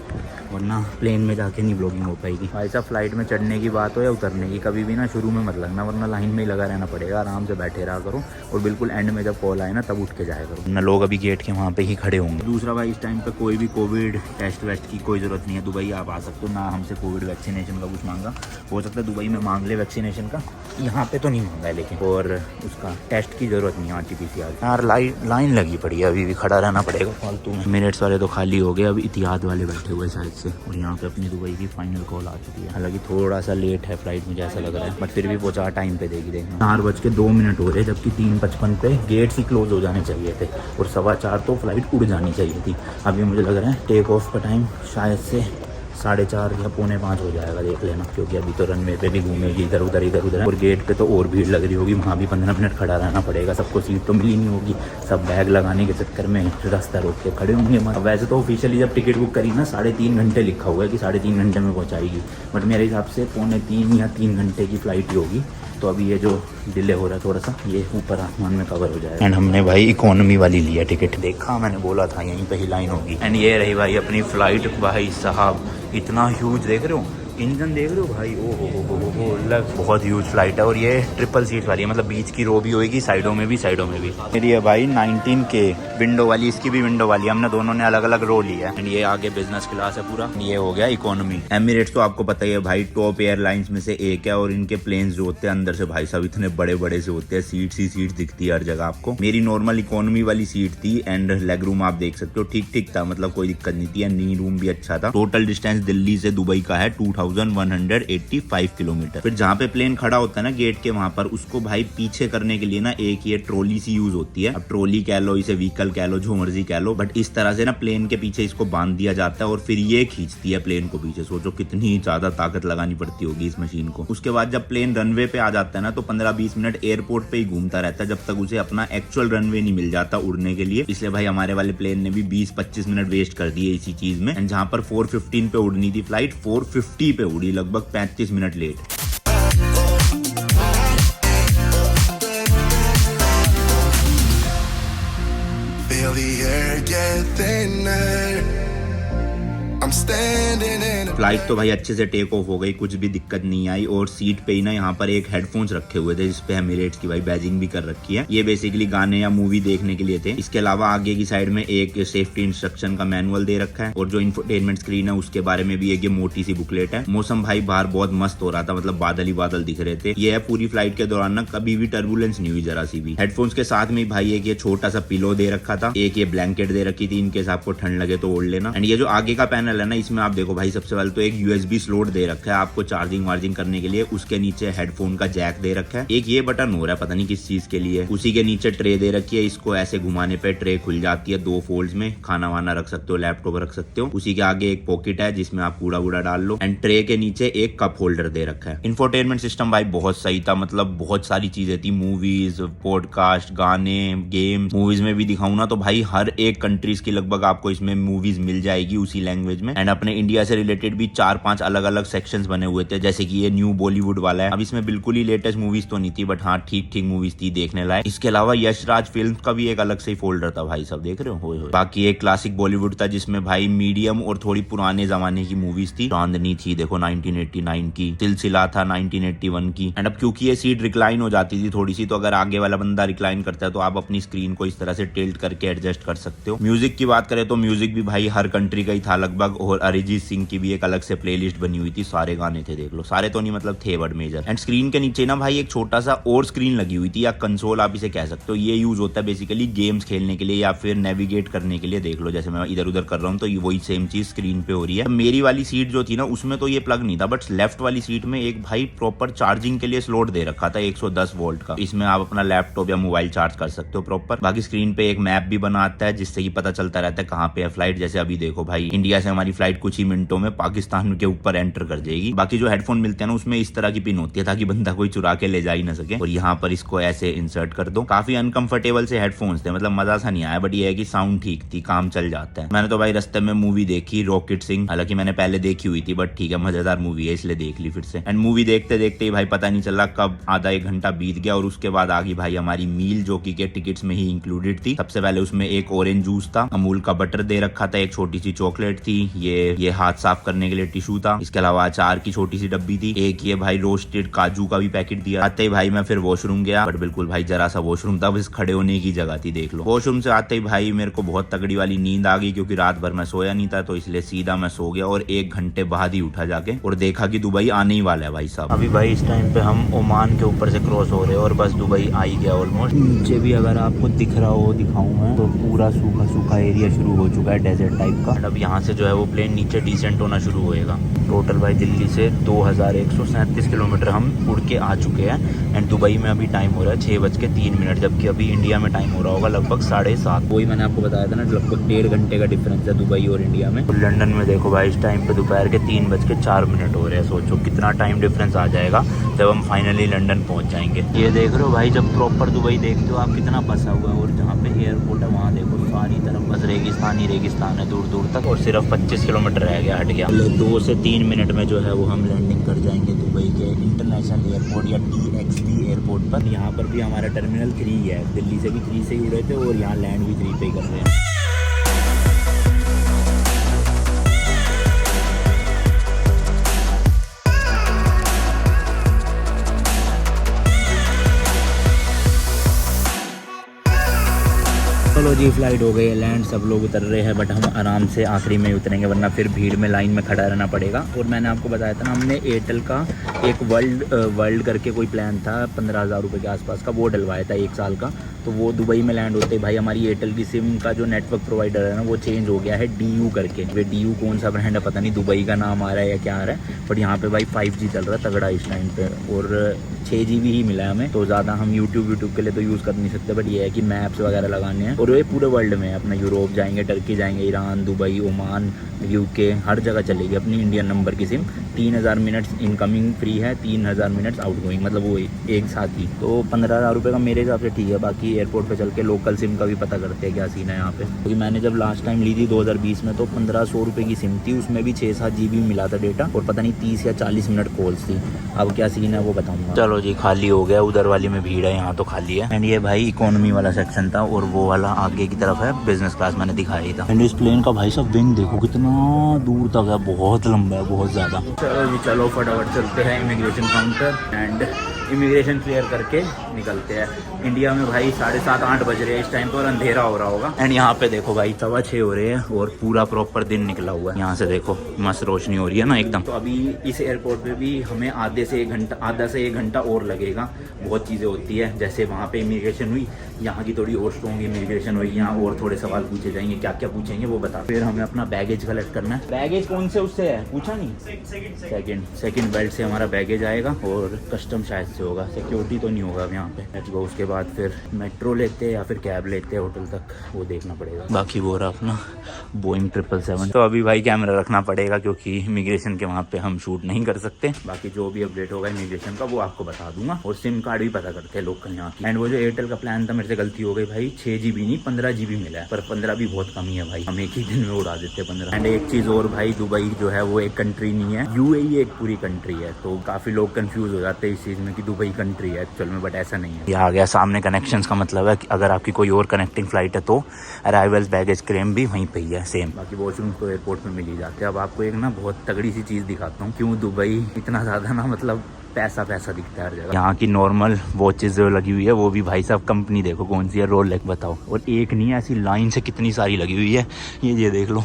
वरना प्लेन में जाके नहीं ब्लॉगिंग हो पाएगी। भाई साहब फ्लाइट में चढ़ने की बात हो या उतरने की, कभी भी ना शुरू में मत लगना, वरना लाइन में ही लगा रहना पड़ेगा। आराम से बैठे रहा करो, और बिल्कुल एंड में जब कॉल आए ना तब उठ के जाया करो, ना लोग अभी गेट के वहाँ पे ही खड़े होंगे। दूसरा भाई इस टाइम पे कोई भी कोविड टेस्ट वेस्ट की कोई ज़रूरत नहीं है। दुबई आप आ सकते हो, ना हमसे कोविड वैक्सीनेशन का कुछ मांगा। हो सकता है दुबई में मांग ले वैक्सीनेशन का, यहाँ पे तो नहीं मांगा है लेकिन। और उसका टेस्ट की ज़रूरत नहीं है, RT-PCR। यार लाइन लगी पड़ी है, अभी भी खड़ा रहना पड़ेगा फालतू में। मिनट्स वाले तो खाली हो गए, अब इतिहाद वाले बैठे हुए शायद से। से। और यहाँ पे अपनी दुबई की फाइनल कॉल आ चुकी है, हालांकि थोड़ा सा लेट है फ्लाइट मुझे ऐसा लग रहा है, बट फिर भी पहुँचा टाइम पे देगी। देखना 4:02 हो रहे, जबकि 3:55 पे गेट्स ही क्लोज हो जाने चाहिए थे और 4:15 तो फ्लाइट उड़ जानी चाहिए थी। अभी मुझे लग रहा है टेक ऑफ का टाइम शायद से 4:30 या 4:45 हो जाएगा, देख लेना, क्योंकि अभी तो रनवे पे भी घूमेगी इधर उधर। और गेट पे तो और भीड़ लग रही होगी, वहाँ भी 15 मिनट खड़ा रहना पड़ेगा, सबको सीट तो मिली नहीं होगी, सब बैग लगाने के चक्कर में रास्ता रोक के खड़े होंगे। वैसे तो ऑफिशियली जब टिकट बुक करी ना 3.5 घंटे लिखा हुआ है कि 3.5 घंटे में पहुँचाएगी, बट मेरे हिसाब से 2.25 या 3 घंटे की फ़्लाइट ही होगी। तो अभी ये जो डिले हो रहा है थोड़ा सा, ये ऊपर आसमान में कवर हो जाएगा। एंड हमने भाई इकोनॉमी वाली लिया टिकट, देखा मैंने बोला था यहीं पे ही लाइन होगी। एंड ये रही भाई अपनी फ़्लाइट। भाई साहब इतना ह्यूज देख रहे हो, इंजन देख रहे हो भाई, ओ लग बहुत ह्यूज फ्लाइट है। और ये ट्रिपल सीट वाली है, मतलब बीच की रो भी होगी, साइडों में भी। मेरी है भाई 19K विंडो वाली, इसकी भी विंडो वाली, हमने दोनों ने अलग अलग रो लिया है। एंड ये आगे बिजनेस क्लास है पूरा, ये हो गया इकोनॉमी। एमिरेट्स तो आपको पता ही है भाई टॉप एयरलाइंस में से एक है, और इनके प्लेन्स जो होते हैं अंदर से भाई साहब इतने बड़े बड़े से होते हैं, सीट्स ही सीट्स दिखती है हर जगह आपको। मेरी नॉर्मल इकोनॉमी वाली सीट थी एंड लेग रूम आप देख सकते हो ठीक था, मतलब कोई दिक्कत नहीं थी। नी रूम भी अच्छा था। टोटल डिस्टेंस दिल्ली से दुबई का है 2185 किलोमीटर। फिर जहाँ पे प्लेन खड़ा होता है ना गेट के वहां पर, उसको भाई पीछे करने के लिए ना एक ये ट्रॉली सी यूज होती है। अब ट्रॉली कह लो, इसे व्हीकल कह लो, जो मर्जी कह लो, बट इस तरह से ना प्लेन के पीछे इसको बांध दिया जाता है और फिर ये खींचती है प्लेन को पीछे। सोचो कितनी ज्यादा ताकत लगानी पड़ती होगी इस मशीन को। उसके बाद जब प्लेन रनवे पे आ जाता है ना, तो 15-20 मिनट एयरपोर्ट पे ही घूमता रहता है, जब तक उसे अपना एक्चुअल रनवे नहीं मिल जाता उड़ने के लिए। इसलिए भाई हमारे वाले प्लेन ने भी 20-25 मिनट वेस्ट कर दिए इसी चीज में। एंड जहां पर 4:15 पे उड़नी थी फ्लाइट, 4:50 पे उड़ी, लगभग 35 minute late. Feel the air get thinner. I'm standing in flight तो भाई अच्छे से टेक ऑफ हो गई, कुछ भी दिक्कत नहीं आई। और सीट पे ही ना यहाँ पर एक हेडफोन्स रखे हुए थे, जिसपे एमिरेट्स की भाई बैजिंग भी कर रखी है। ये बेसिकली गाने या मूवी देखने के लिए थे। इसके अलावा आगे की साइड में एक सेफ्टी इंस्ट्रक्शन का मैनुअल दे रखा है, और जो इंफोटेनमेंट स्क्रीन है उसके बारे में भी एक ये मोटी सी बुकलेट है। मौसम भाई बाहर बहुत मस्त हो रहा था, मतलब बादल ही बादल दिख रहे थे। ये है पूरी फ्लाइट के दौरान ना कभी भी टर्बुलेंस नहीं हुई जरा सी भी। हेडफोन्स के साथ में भाई एक ये छोटा सा पिलो दे रखा था, एक ये ब्लैंकेट दे रखी थी, इनकेस आपको ठंड लगे तो ओढ़ लेना। एंड ये जो आगे का पैनल है ना, इसमें आप देखो भाई सबसे पहले तो एक USB स्लॉट दे रखा है आपको चार्जिंग वार्जिंग करने के लिए। उसके नीचे हेडफोन का जैक दे रखा है। एक ये बटन हो रहा है, पता नहीं किस चीज के लिए। उसी के नीचे ट्रे दे रखी है, इसको ऐसे घुमाने पे ट्रे खुल जाती है 2 फोल्ड्स में। खाना वाना रख सकते हो, लैपटॉप रख सकते हो। उसी के आगे एक पॉकेट है जिसमें आप कूड़ा वूड़ा डाल लो। एंड ट्रे के नीचे एक कप होल्डर दे रखा है। इंफोटेनमेंट सिस्टम भाई बहुत सही था, मतलब बहुत सारी चीजें थी, मूवीज, पॉडकास्ट, गाने, गेम। मूवीज में भी दिखाऊं ना तो भाई हर एक कंट्रीज की लगभग आपको इसमें मूवीज मिल जाएगी उसी लैंग्वेज में। एंड अपने इंडिया से रिलेटेड भी 4-5 अलग अलग सेक्शंस बने हुए थे, जैसे कि ये न्यू बॉलीवुड वाला है। अब इसमें बिल्कुल ही लेटेस्ट मूवीज तो नहीं थी, बट हाँ ठीक मूवीज थी देखने लायक। इसके अलावा यशराज फिल्म का भी एक अलग से ही फोल्डर था भाई सब, देख रहे हो। बाकी एक क्लासिक बॉलीवुड था जिसमें भाई मीडियम और थोड़ी पुराने जमाने की मूवीज थी। चांदनी थी देखो 1989 की, सिलसिला था 1981 की। एंड अब क्योंकि ये सीट रिक्लाइन हो जाती थी थोड़ी सी, तो अगर आगे वाला बंदा रिक्लाइन करता है तो आप अपनी स्क्रीन को इस तरह से टिल्ट करके एडजस्ट कर सकते हो। म्यूजिक की बात करें तो म्यूजिक भी भाई हर कंट्री का ही था लगभग, और अरिजीत सिंह की भी एक अलग से प्लेलिस्ट बनी हुई थी, सारे गाने थे देख लो। सारे तो नहीं, मतलब थे बट मेजर। एंड स्क्रीन के नीचे ना भाई एक छोटा सा और स्क्रीन लगी हुई थी, या कंसोल आप इसे कह सकते हो। ये यूज होता है बेसिकली गेम्स खेलने के लिए या फिर नेविगेट करने के लिए। देख लो जैसे मैं इधर उधर कर रहा हूँ तो वही सेम चीज स्क्रीन पे हो रही है। मेरी वाली सीट जो थी ना उसमें तो ये प्लग नहीं था, बट लेफ्ट वाली सीट में एक भाई प्रॉपर चार्जिंग के लिए स्लॉट दे रखा था 110 वोल्ट का। इसमें आप अपना लैपटॉप या मोबाइल चार्ज कर सकते हो प्रॉपर। बाकी स्क्रीन पे एक मैप भी बना आता है, जिससे कि पता चलता रहता है कहाँ पे है फ्लाइट। जैसे अभी देखो भाई इंडिया से हमारी फ्लाइट कुछ ही मिनटों में पाकिस्तान के ऊपर एंटर कर जाएगी। बाकी जो हेडफोन मिलते हैं ना उसमें इस तरह की पिन होती है ताकि बंदा कोई चुरा के ले जा ही ना सके। और यहाँ पर इसको ऐसे इंसर्ट कर दो। काफी अनकंफर्टेबल से हेडफोन्स थे, मतलब मजा सा नहीं आया, बट ये है कि साउंड ठीक थी, काम चल जाता है। मैंने तो भाई रास्ते में मूवी देखी रॉकेट सिंह, हालांकि मैंने पहले देखी हुई थी, बट ठीक है मजेदार मूवी है इसलिए देख ली फिर से। एंड मूवी देखते देखते ही भाई पता नहीं चला कब आधा एक घंटा बीत गया। और उसके बाद आ गई भाई हमारी मील, जो कि के टिकट्स में ही इंक्लूडेड थी। सबसे पहले उसमें एक ऑरेंज जूस था, अमूल का बटर दे रखा था, एक छोटी सी चॉकलेट थी, ये हाथ साफ करने के लिए टिश्यू था। इसके अलावा अचार की छोटी सी डब्बी थी, एक ये भाई रोस्टेड काजू का भी पैकेट दिया। आते ही भाई मैं फिर वॉशरूम गया, बट बिल्कुल भाई जरा सा वॉशरूम था, बस खड़े होने की जगह थी देख लो। वॉशरूम से आते ही भाई मेरे को बहुत तगड़ी वाली नींद आ गई, क्योंकि रात भर मैं सोया नहीं था, तो इसलिए सीधा मैं सो गया। और 1 घंटे बाद ही उठा जाके और देखा कि दुबई आने ही वाला है भाई साहब। अभी भाई इस टाइम पे हम ओमान के ऊपर से क्रॉस हो रहे हैं और बस दुबई आ ही गया ऑलमोस्ट। नीचे भी अगर आपको दिख रहा हो दिखाऊं मैं, तो पूरा सूखा सूखा एरिया शुरू हो चुका है डेजर्ट टाइप का। अब यहाँ से जो है वो वो प्लेन नीचे डिसेंट होना शुरू होएगा। टोटल भाई दिल्ली से 2137 किलोमीटर हम उड़ के आ चुके हैं एंड दुबई में अभी टाइम हो रहा है 6:03, जबकि अभी इंडिया में टाइम हो रहा होगा लगभग 7:30। वही मैंने आपको बताया था ना, लगभग 1.5 घंटे का डिफरेंस है दुबई और इंडिया में। तो लंदन में देखो भाई इस टाइम पे दोपहर के 3:04 हो रहे हैं। सोचो कितना टाइम डिफरेंस आ जाएगा जब हम फाइनली लंदन पहुँच जाएंगे। ये देख रहे हो भाई, जब प्रॉपर दुबई देखते हो आप कितना बसा हुआ है, और जहाँ पे एयरपोर्ट है वहाँ देखो सारी तरफ बस रेगिस्तान ही रेगिस्तान है दूर दूर तक, और सिर्फ 25 किलोमीटर रह गया, हट गया। 2 से 3 मिनट में जो है वो हम लैंडिंग कर जाएंगे दुबई के इंटरनेशनल एयरपोर्ट या TXT एयरपोर्ट पर। यहाँ पर भी हमारा टर्मिनल 3 है, दिल्ली से भी 3 से ही उड़े थे और यहाँ लैंड भी 3 पे ही कर रहे हैं। चलो जी, फ्लाइट हो गई है लैंड, सब लोग उतर रहे हैं, बट हम आराम से आखिरी में ही उतरेंगे वरना फिर भीड़ में लाइन में खड़ा रहना पड़ेगा। और मैंने आपको बताया था ना, हमने एयरटेल का एक वर्ल्ड करके कोई प्लान था 15,000 रुपये के आसपास का, वो डलवाया था 1 साल का। तो वो दुबई में लैंड होते भाई हमारी एयरटेल की सिम का जो नेटवर्क प्रोवाइडर है ना, वो चेंज हो गया है DU करके। वे DU कौन सा ब्रांड है पता नहीं, दुबई का नाम आ रहा है या क्या आ रहा है, बट यहाँ पे भाई 5G चल रहा है तगड़ा इस टाइम पे, और 6GB ही मिला है हमें। तो ज़्यादा हम यूट्यूब के लिए तो यूज़ कर नहीं सकते, बट ये है कि मैप्स वगैरह लगाने हैं। और ये पूरे वर्ल्ड में अपना यूरोप जाएंगे, टर्की जाएंगे, ईरान, दुबई, ओमान, UK, हर जगह चलेगी अपनी इंडियन नंबर की सिम। 3000 मिनट्स इनकमिंग फ्री है, 3000 मिनट्स आउटगोइंग, मतलब वो एक साथ ही। तो 15,000 रुपये का मेरे हिसाब से ठीक है। बाकी एयरपोर्ट पे चल के लोकल सिम का भी पता करते हैं क्या सीन है यहाँ पे, क्योंकि मैंने जब लास्ट टाइम ली थी 2020 में तो 1500 रुपये की सिम थी, उसमें भी 6-7 GB मिला था डेटा, और पता नहीं 30 या 40 मिनट कॉल्स थी। अब क्या सीन है वो बताऊँगा। चलो जी, खाली हो गया, उधर वाली में भीड़ है, यहाँ तो खाली है। एंड ये भाई इकोनॉमी वाला सेक्शन था, और वो वाला आगे की तरफ है बिजनेस क्लास, मैंने दिखाया ही था। एंड इस प्लेन का भाई साहब विंग देखो कितना दूर तक है, बहुत लंबा है, बहुत ज़्यादा। चलो जी, चलो फटाफट चलते हैं immigration counter and immigration clear करके निकलते हैं। इंडिया में भाई 7:30-8 बज रहे हैं इस टाइम पर, और अंधेरा हो रहा होगा। एंड यहाँ पे देखो भाई 6:15 हो रहे हैं, और पूरा प्रॉपर दिन निकला हुआ है। यहाँ से देखो मस्त रोशनी हो रही है ना एकदम। तो अभी इस एयरपोर्ट पे भी हमें आधा से एक घंटा और लगेगा। बहुत चीज़ें होती है, जैसे वहाँ पे इमिग्रेशन हुई, यहाँ की थोड़ी और स्ट्रॉन्ग इमिग्रेशन हुई, यहाँ और थोड़े सवाल पूछे जाएंगे, क्या क्या पूछेंगे वो बता। फिर हमें अपना बैगेज कलेक्ट करना है। बैगेज कौन से उससे है पूछा नहीं, सेकंड बेल्ट से हमारा बैगेज आएगा, और कस्टम शायद से होगा, सिक्योरिटी तो नहीं होगा अब यहाँ पे। Let's go. उसके बाद फिर मेट्रो लेते हैं या फिर कैब लेते हैं होटल तक, वो देखना पड़ेगा। बाकी वो रहा अपना बोइंग 777। तो अभी भाई कैमरा रखना पड़ेगा क्योंकि इमिग्रेशन के वहाँ पे हम शूट नहीं कर सकते। बाकी जो भी अपडेट होगा इमिग्रेशन का वो आपको बता दूंगा, और सिम कार्ड भी पता करते हैं लोकल यहाँ की। एंड वो जो एयरटेल का प्लान था मेरे से गलती हो गई भाई, 6GB नहीं 15 GB मिला है, पर 15 भी बहुत कम ही है भाई, हम एक ही दिन में उड़ा देते हैं 15। एंड एक चीज और भाई, दुबई जो है वो एक कंट्री नहीं है, UAE एक पूरी कंट्री है। तो काफी लोग कंफ्यूज हो जाते हैं इस चीज में कि दुबई कंट्री है एक्चुअल में, बट ऐसा नहीं है। ये आ गया सामने कनेक्शंस का मतलब है कि अगर आपकी कोई और कनेक्टिंग फ्लाइट है तो अराइवल्स बैगेज क्लेम भी वहीं पे ही है सेम। बाकी वॉशरूम तो एयरपोर्ट में मिल ही जाते हैं। अब आपको एक ना बहुत तगड़ी सी चीज़ दिखाता हूँ, क्यों दुबई इतना ज़्यादा ना मतलब पैसा दिखता है हर जगह। यहाँ की नॉर्मल वॉचेस जो लगी हुई है वो भी भाई साहब कंपनी देखो कौन सी है, रोलेक्स बताओ। और एक नहीं है, ऐसी लाइन से कितनी सारी लगी हुई है। ये देख लो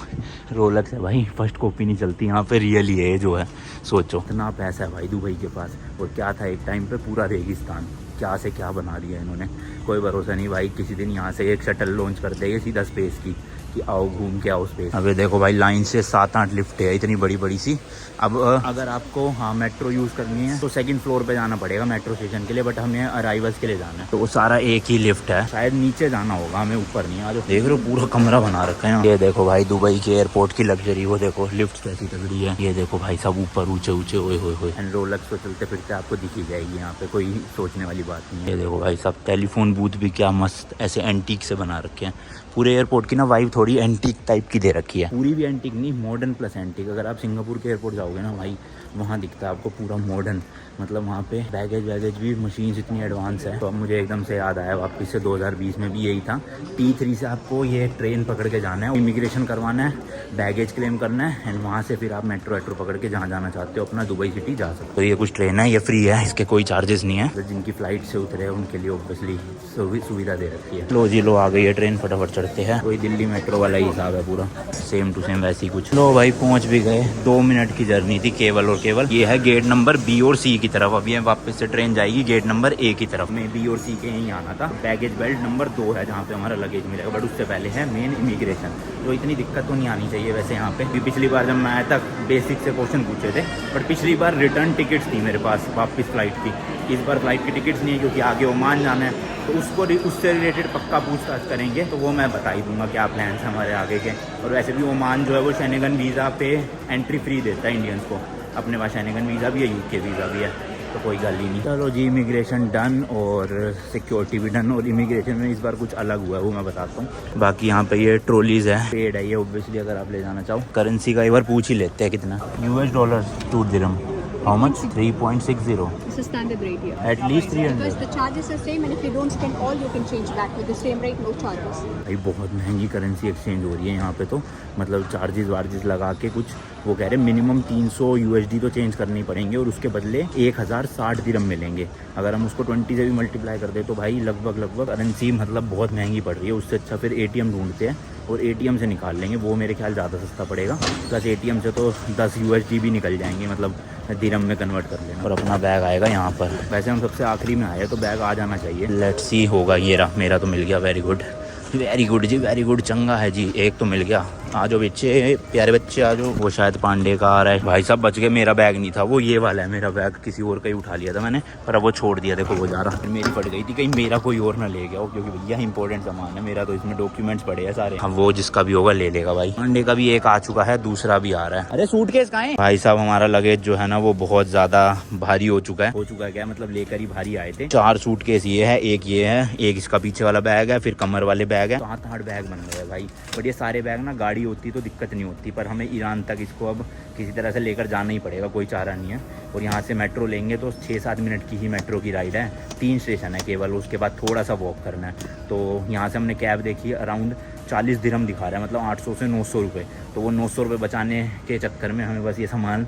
रोलेक्स है भाई, फर्स्ट कॉपी नहीं चलती यहाँ पे, रियल ही है जो है। सोचो इतना पैसा है भाई दुबई के पास। और क्या था एक टाइम पे, पूरा रेगिस्तान, क्या से क्या बना दिया इन्होंने, कोई भरोसा नहीं भाई। किसी दिन यहाँ से एक शटल लॉन्च कर देंगे सीधा स्पेस की, कि आओ घूम के आओ स्पेस। अबे देखो भाई लाइन से 7-8 लिफ्ट है, इतनी बड़ी बड़ी सी। अब अगर आपको मेट्रो यूज़ करनी है तो 2nd फ्लोर पे जाना पड़ेगा मेट्रो स्टेशन के लिए, बट हमें अराइवल्स के लिए जाना है तो वो सारा एक ही लिफ्ट है, शायद नीचे जाना होगा हमें, ऊपर नहीं। आज देख रहे हो पूरा कमरा बना रखा है। ये देखो भाई दुबई के एयरपोर्ट की लग्जरी, वो देखो लिफ्ट कैसी तगड़ी है। ये देखो भाई सब ऊपर ऊंचे ऊंचे, ओए होए। एंड रोलेक्स तो चलते फिरते आपको दिखी जाएगी यहाँ पे, कोई सोचने वाली बात नहीं है। ये देखो भाई सब टेलीफोन बूथ भी क्या मस्त ऐसे एंटीक से बना रखे हैं। पूरे एयरपोर्ट की ना वाइब थोड़ी एंटीक टाइप की दे रखी है, पूरी भी एंटीक नहीं, मॉडर्न प्लस एंटीक। अगर आप सिंगापुर के एयरपोर्ट जाओगे ना भाई, वहाँ दिखता है आपको पूरा मॉडर्न, मतलब वहाँ पे बैगेज भी मशीन्स इतनी एडवांस है। तो अब मुझे एकदम से याद आया वापस से 2020 में भी यही था। T3 से आपको ये ट्रेन पकड़ के जाना है, इमिग्रेशन करवाना है, बैगेज क्लेम करना है, एंड वहाँ से फिर आप मेट्रो पकड़ के जहाँ जाना चाहते हो अपना दुबई सिटी जा सकते हो। तो ये कुछ ट्रेन है, ये फ्री है, इसके कोई चार्जेस नहीं है। तो जिनकी फ्लाइट से उतरे हैं उनके लिए ऑब्वियसली सुविधा दे रखी है। लो जी लो, आ गई है ट्रेन, फटाफट चढ़ते हैं। कोई दिल्ली मेट्रो वाला ही हिसाब है पूरा, सेम टू सेम वैसी कुछ। लो भाई पहुँच भी गए, 2 मिनट की जर्नी थी केवल और केवल। ये है गेट नंबर बी और सी की तरफ। अभी वापस से ट्रेन जाएगी गेट नंबर ए की तरफ। में बी और सी के यहीं आना था। बैगेज बेल्ट नंबर 2 है जहाँ पे हमारा लगेज मिलेगा, बट उससे पहले है मेन इमिग्रेशन। तो इतनी दिक्कत तो नहीं आनी चाहिए वैसे यहाँ पे। पिछली बार जब मैं आया था बेसिक से क्वेश्चन पूछे थे, बट पिछली बार रिटर्न टिकट्स थी मेरे पास वापस फ्लाइट की। इस बार फ्लाइट की टिकट्स नहीं है क्योंकि आगे ओमान जाना है, तो उससे रिलेटेड पक्का पूछताछ करेंगे, तो वो मैं बता ही दूंगा क्या प्लान है हमारे आगे के। और वैसे भी ओमान जो है वो शेनेगन वीज़ा पे एंट्री फ्री देता है इंडियंस को। अपने पास शेनेगन वीज़ा भी है, यूके वीज़ा भी है, तो कोई गल ही नहीं। चलो जी, इमिग्रेशन डन और सिक्योरिटी भी डन। और इमिग्रेशन में इस बार कुछ अलग हुआ है वो मैं बताता हूँ। बाकी यहाँ पे ये ट्रॉलीज है, पेड है ये ऑब्वियसली, अगर आप ले जाना चाहो। करेंसी का एक बार पूछ ही लेते हैं कितना। $2 2 दिरहम। How much? 3.60. It's a standard rate here. At least 300. Because the charges are same, and if you don't spend all, you can change back with the same rate, no charges. भाई बहुत महंगी currency exchange हो रही है यहाँ पे, तो मतलब चार्जेस वार्जेस लगा के कुछ वो कह रहे हैं मिनिमम 300 USD तो चेंज करने पड़ेंगे और उसके बदले 1060 दिरहम मिलेंगे। अगर हम उसको 20 से भी मल्टीप्लाई कर दे तो भाई लगभग करेंसी मतलब बहुत महंगी पड़ रही है। उससे अच्छा फिर ATM ढूंढते हैं और ATM से निकाल लेंगे, वो मेरे ख्याल ज़्यादा सस्ता पड़ेगा। प्लस ATM से तो 10 USD भी निकल जाएंगे, मतलब दिरहम में कन्वर्ट कर लेना। और अपना बैग आएगा यहाँ पर। वैसे हम सबसे आखिरी में आए तो बैग आ जाना चाहिए। लेट्स सी होगा। ये रहा, मेरा तो मिल गया। वेरी गुड जी, वेरी गुड। चंगा है जी, एक तो मिल गया। आ जाओ बच्चे, प्यारे बच्चे आ जाओ। वो शायद पांडे का आ रहा है। भाई साहब बच गए, मेरा बैग नहीं था, वो ये वाला है मेरा बैग। किसी और का ही उठा लिया था मैंने, पर अब वो छोड़ दिया। देखो वो जा रहा। मेरी पड़ गई थी, कहीं मेरा कोई और ना ले गया हो, क्योंकि भैया इंपॉर्टेंट सामान है मेरा, तो इसमें डॉक्यूमेंट्स पड़े हैं सारे। हम वो जिसका भी होगा ले लेगा भाई। पांडे का भी एक आ चुका है, दूसरा भी आ रहा है। अरे सूटकेस कहाँ है भाई साहब? हमारा लगेज जो है ना वो बहुत ज्यादा भारी हो चुका है क्या मतलब लेकर ही भारी आए थे। 4 सूटकेस ये है, एक ये है, एक इसका पीछे वाला बैग है, फिर कमर वाले बैग है। 7-8 बैग बन गए भाई। बट ये सारे बैग ना गाड़ी होती तो दिक्कत नहीं होती, पर हमें ईरान तक इसको अब किसी तरह से लेकर जाना ही पड़ेगा, कोई चारा नहीं है। और यहाँ से मेट्रो लेंगे तो 6-7 मिनट की ही मेट्रो की राइड है। 3 स्टेशन है केवल, उसके बाद थोड़ा सा वॉक करना है। तो यहाँ से हमने कैब देखी, अराउंड 40 दिरहम दिखा रहा है, मतलब 800 से 900 रुपये। तो वो 900 रुपये बचाने के चक्कर में हमें बस ये सामान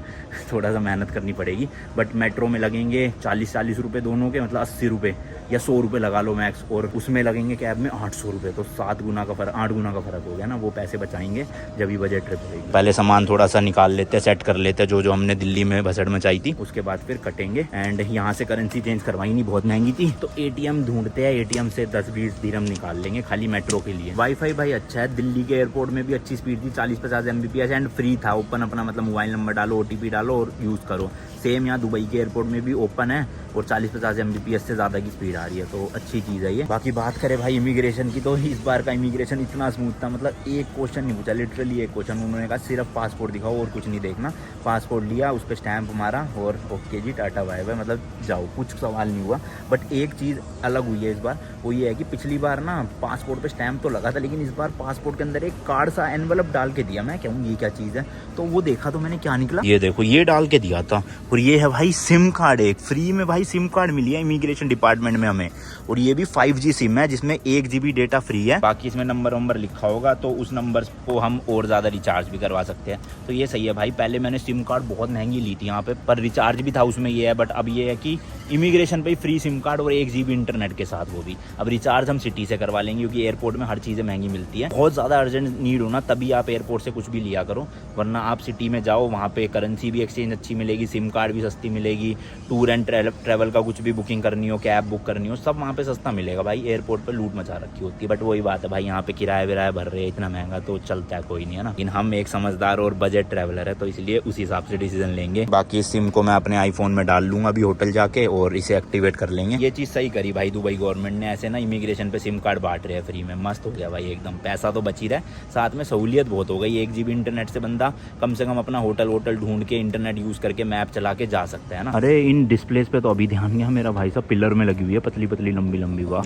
थोड़ा सा मेहनत करनी पड़ेगी। बट मेट्रो में लगेंगे 40 रुपये दोनों के, मतलब 80 रुपये या 100 रुपये लगा लो मैक्स। और उसमें लगेंगे कैब में 800 रुपये, तो 8 गुना का फ़र्क हो गया ना। वो पैसे बचाएंगे जब भी बजट ट्रिप होगी। पहले सामान थोड़ा सा निकाल लेते हैं, सेट कर लेते हैं, जो हमने दिल्ली में भसड़ मचाई थी। उसके बाद फिर कटेंगे। एंड यहाँ से करेंसी चेंज करवाई नहीं, बहुत महंगी थी, तो ATM ढूंढते हैं। ATM से 10-20 दिरहम निकाल लेंगे खाली मेट्रो के लिए। वाईफाई भाई अच्छा है, दिल्ली के एयरपोर्ट में भी अच्छी स्पीड थी, 40-50 Mbps एंड फ्री था। ओपन अपना मतलब मोबाइल नंबर डालो, OTP डालो और यूज़ करो। सेम यहाँ दुबई के एयरपोर्ट में भी ओपन है और 40-50 Mbps से ज़्यादा की स्पीड आ रही है, तो अच्छी चीज़ है ये। बाकी बात करें भाई इमिग्रेशन की, तो इस बार का इमिग्रेशन इतना स्मूथ था, मतलब एक क्वेश्चन नहीं पूछा, लिटरली एक क्वेश्चन। उन्होंने कहा सिर्फ पासपोर्ट दिखाओ और कुछ नहीं देखना। पासपोर्ट लिया, उस पर स्टैंप मारा और ओके जी टाटा बाय बाय, मतलब जाओ, कुछ सवाल नहीं हुआ। बट एक चीज़ अलग हुई है इस बार, वो ये है कि पिछली बार ना पासपोर्ट पे स्टैंप तो लगा था, लेकिन इस बार पासपोर्ट के अंदर एक कार्ड सा एनवलप डाल के दिया। मैं कहूँ ये क्या चीज़ है, तो वो देखा तो मैंने क्या निकला, ये देखो ये डाल के दिया था। और ये है भाई सिम कार्ड, एक फ्री में भाई सिम कार्ड मिली है इमिग्रेशन डिपार्टमेंट में हमें। और ये भी 5G सिम है जिसमें 1 GB डेटा फ्री है। बाकी इसमें नंबर लिखा होगा, तो उस नंबर को हम और ज़्यादा रिचार्ज भी करवा सकते हैं, तो ये सही है भाई। पहले मैंने सिम कार्ड बहुत महंगी ली थी यहाँ पे, पर रिचार्ज भी था उसमें, ये है। बट अब ये है कि इमिग्रेशन पे फ्री सिम कार्ड और 1 GB इंटरनेट के साथ, वो भी अब रिचार्ज हम सिटी से करवा लेंगे, क्योंकि एयरपोर्ट में हर चीज़ें महंगी मिलती है। बहुत ज़्यादा अर्जेंट नीड हो ना, तभी आप एयरपोर्ट से कुछ भी लिया करो, वरना आप सिटी में जाओ, वहाँ पे करेंसी भी एक्सचेंज अच्छी मिलेगी, सिम कार्ड भी सस्ती मिलेगी, टूर एंड ट्रैवल का कुछ भी बुकिंग करनी हो, कैब बुक करनी हो, सब वहाँ पे सस्ता मिलेगा भाई। एयरपोर्ट पे लूट मचा रखी होती है। बट वही बात है भाई, यहाँ पे किराया विराया भर रहे हैं, इतना महंगा तो चलता है कोई नहीं है ना। लेकिन हम एक समझदार और बजट ट्रैवलर है, तो इसलिए उस हिसाब से डिसीजन लेंगे। बाकी इस सिम को मैं अपने आईफोन में डाल लूंगा अभी होटल जाके, और इसे एक्टिवेट कर लेंगे। ये चीज़ सही करी भाई दुबई गवर्नमेंट ने, ऐसे ना इमिग्रेशन पे सिम कार्ड बांट रहे हैं फ्री में, मस्त हो गया भाई एकदम। पैसा तो बच ही रहा है, साथ में सहूलियत बहुत हो गई। 1 GB इंटरनेट से बंदा कम से कम अपना होटल ढूंढ के इंटरनेट यूज करके मैप चला के जा सकता है ना। अरे इन डिस्प्लेस पे तो अभी ध्यान गया मेरा भाई साहब, पिलर में लगी हुई है, पतली पतली लंबी लंबी। वाह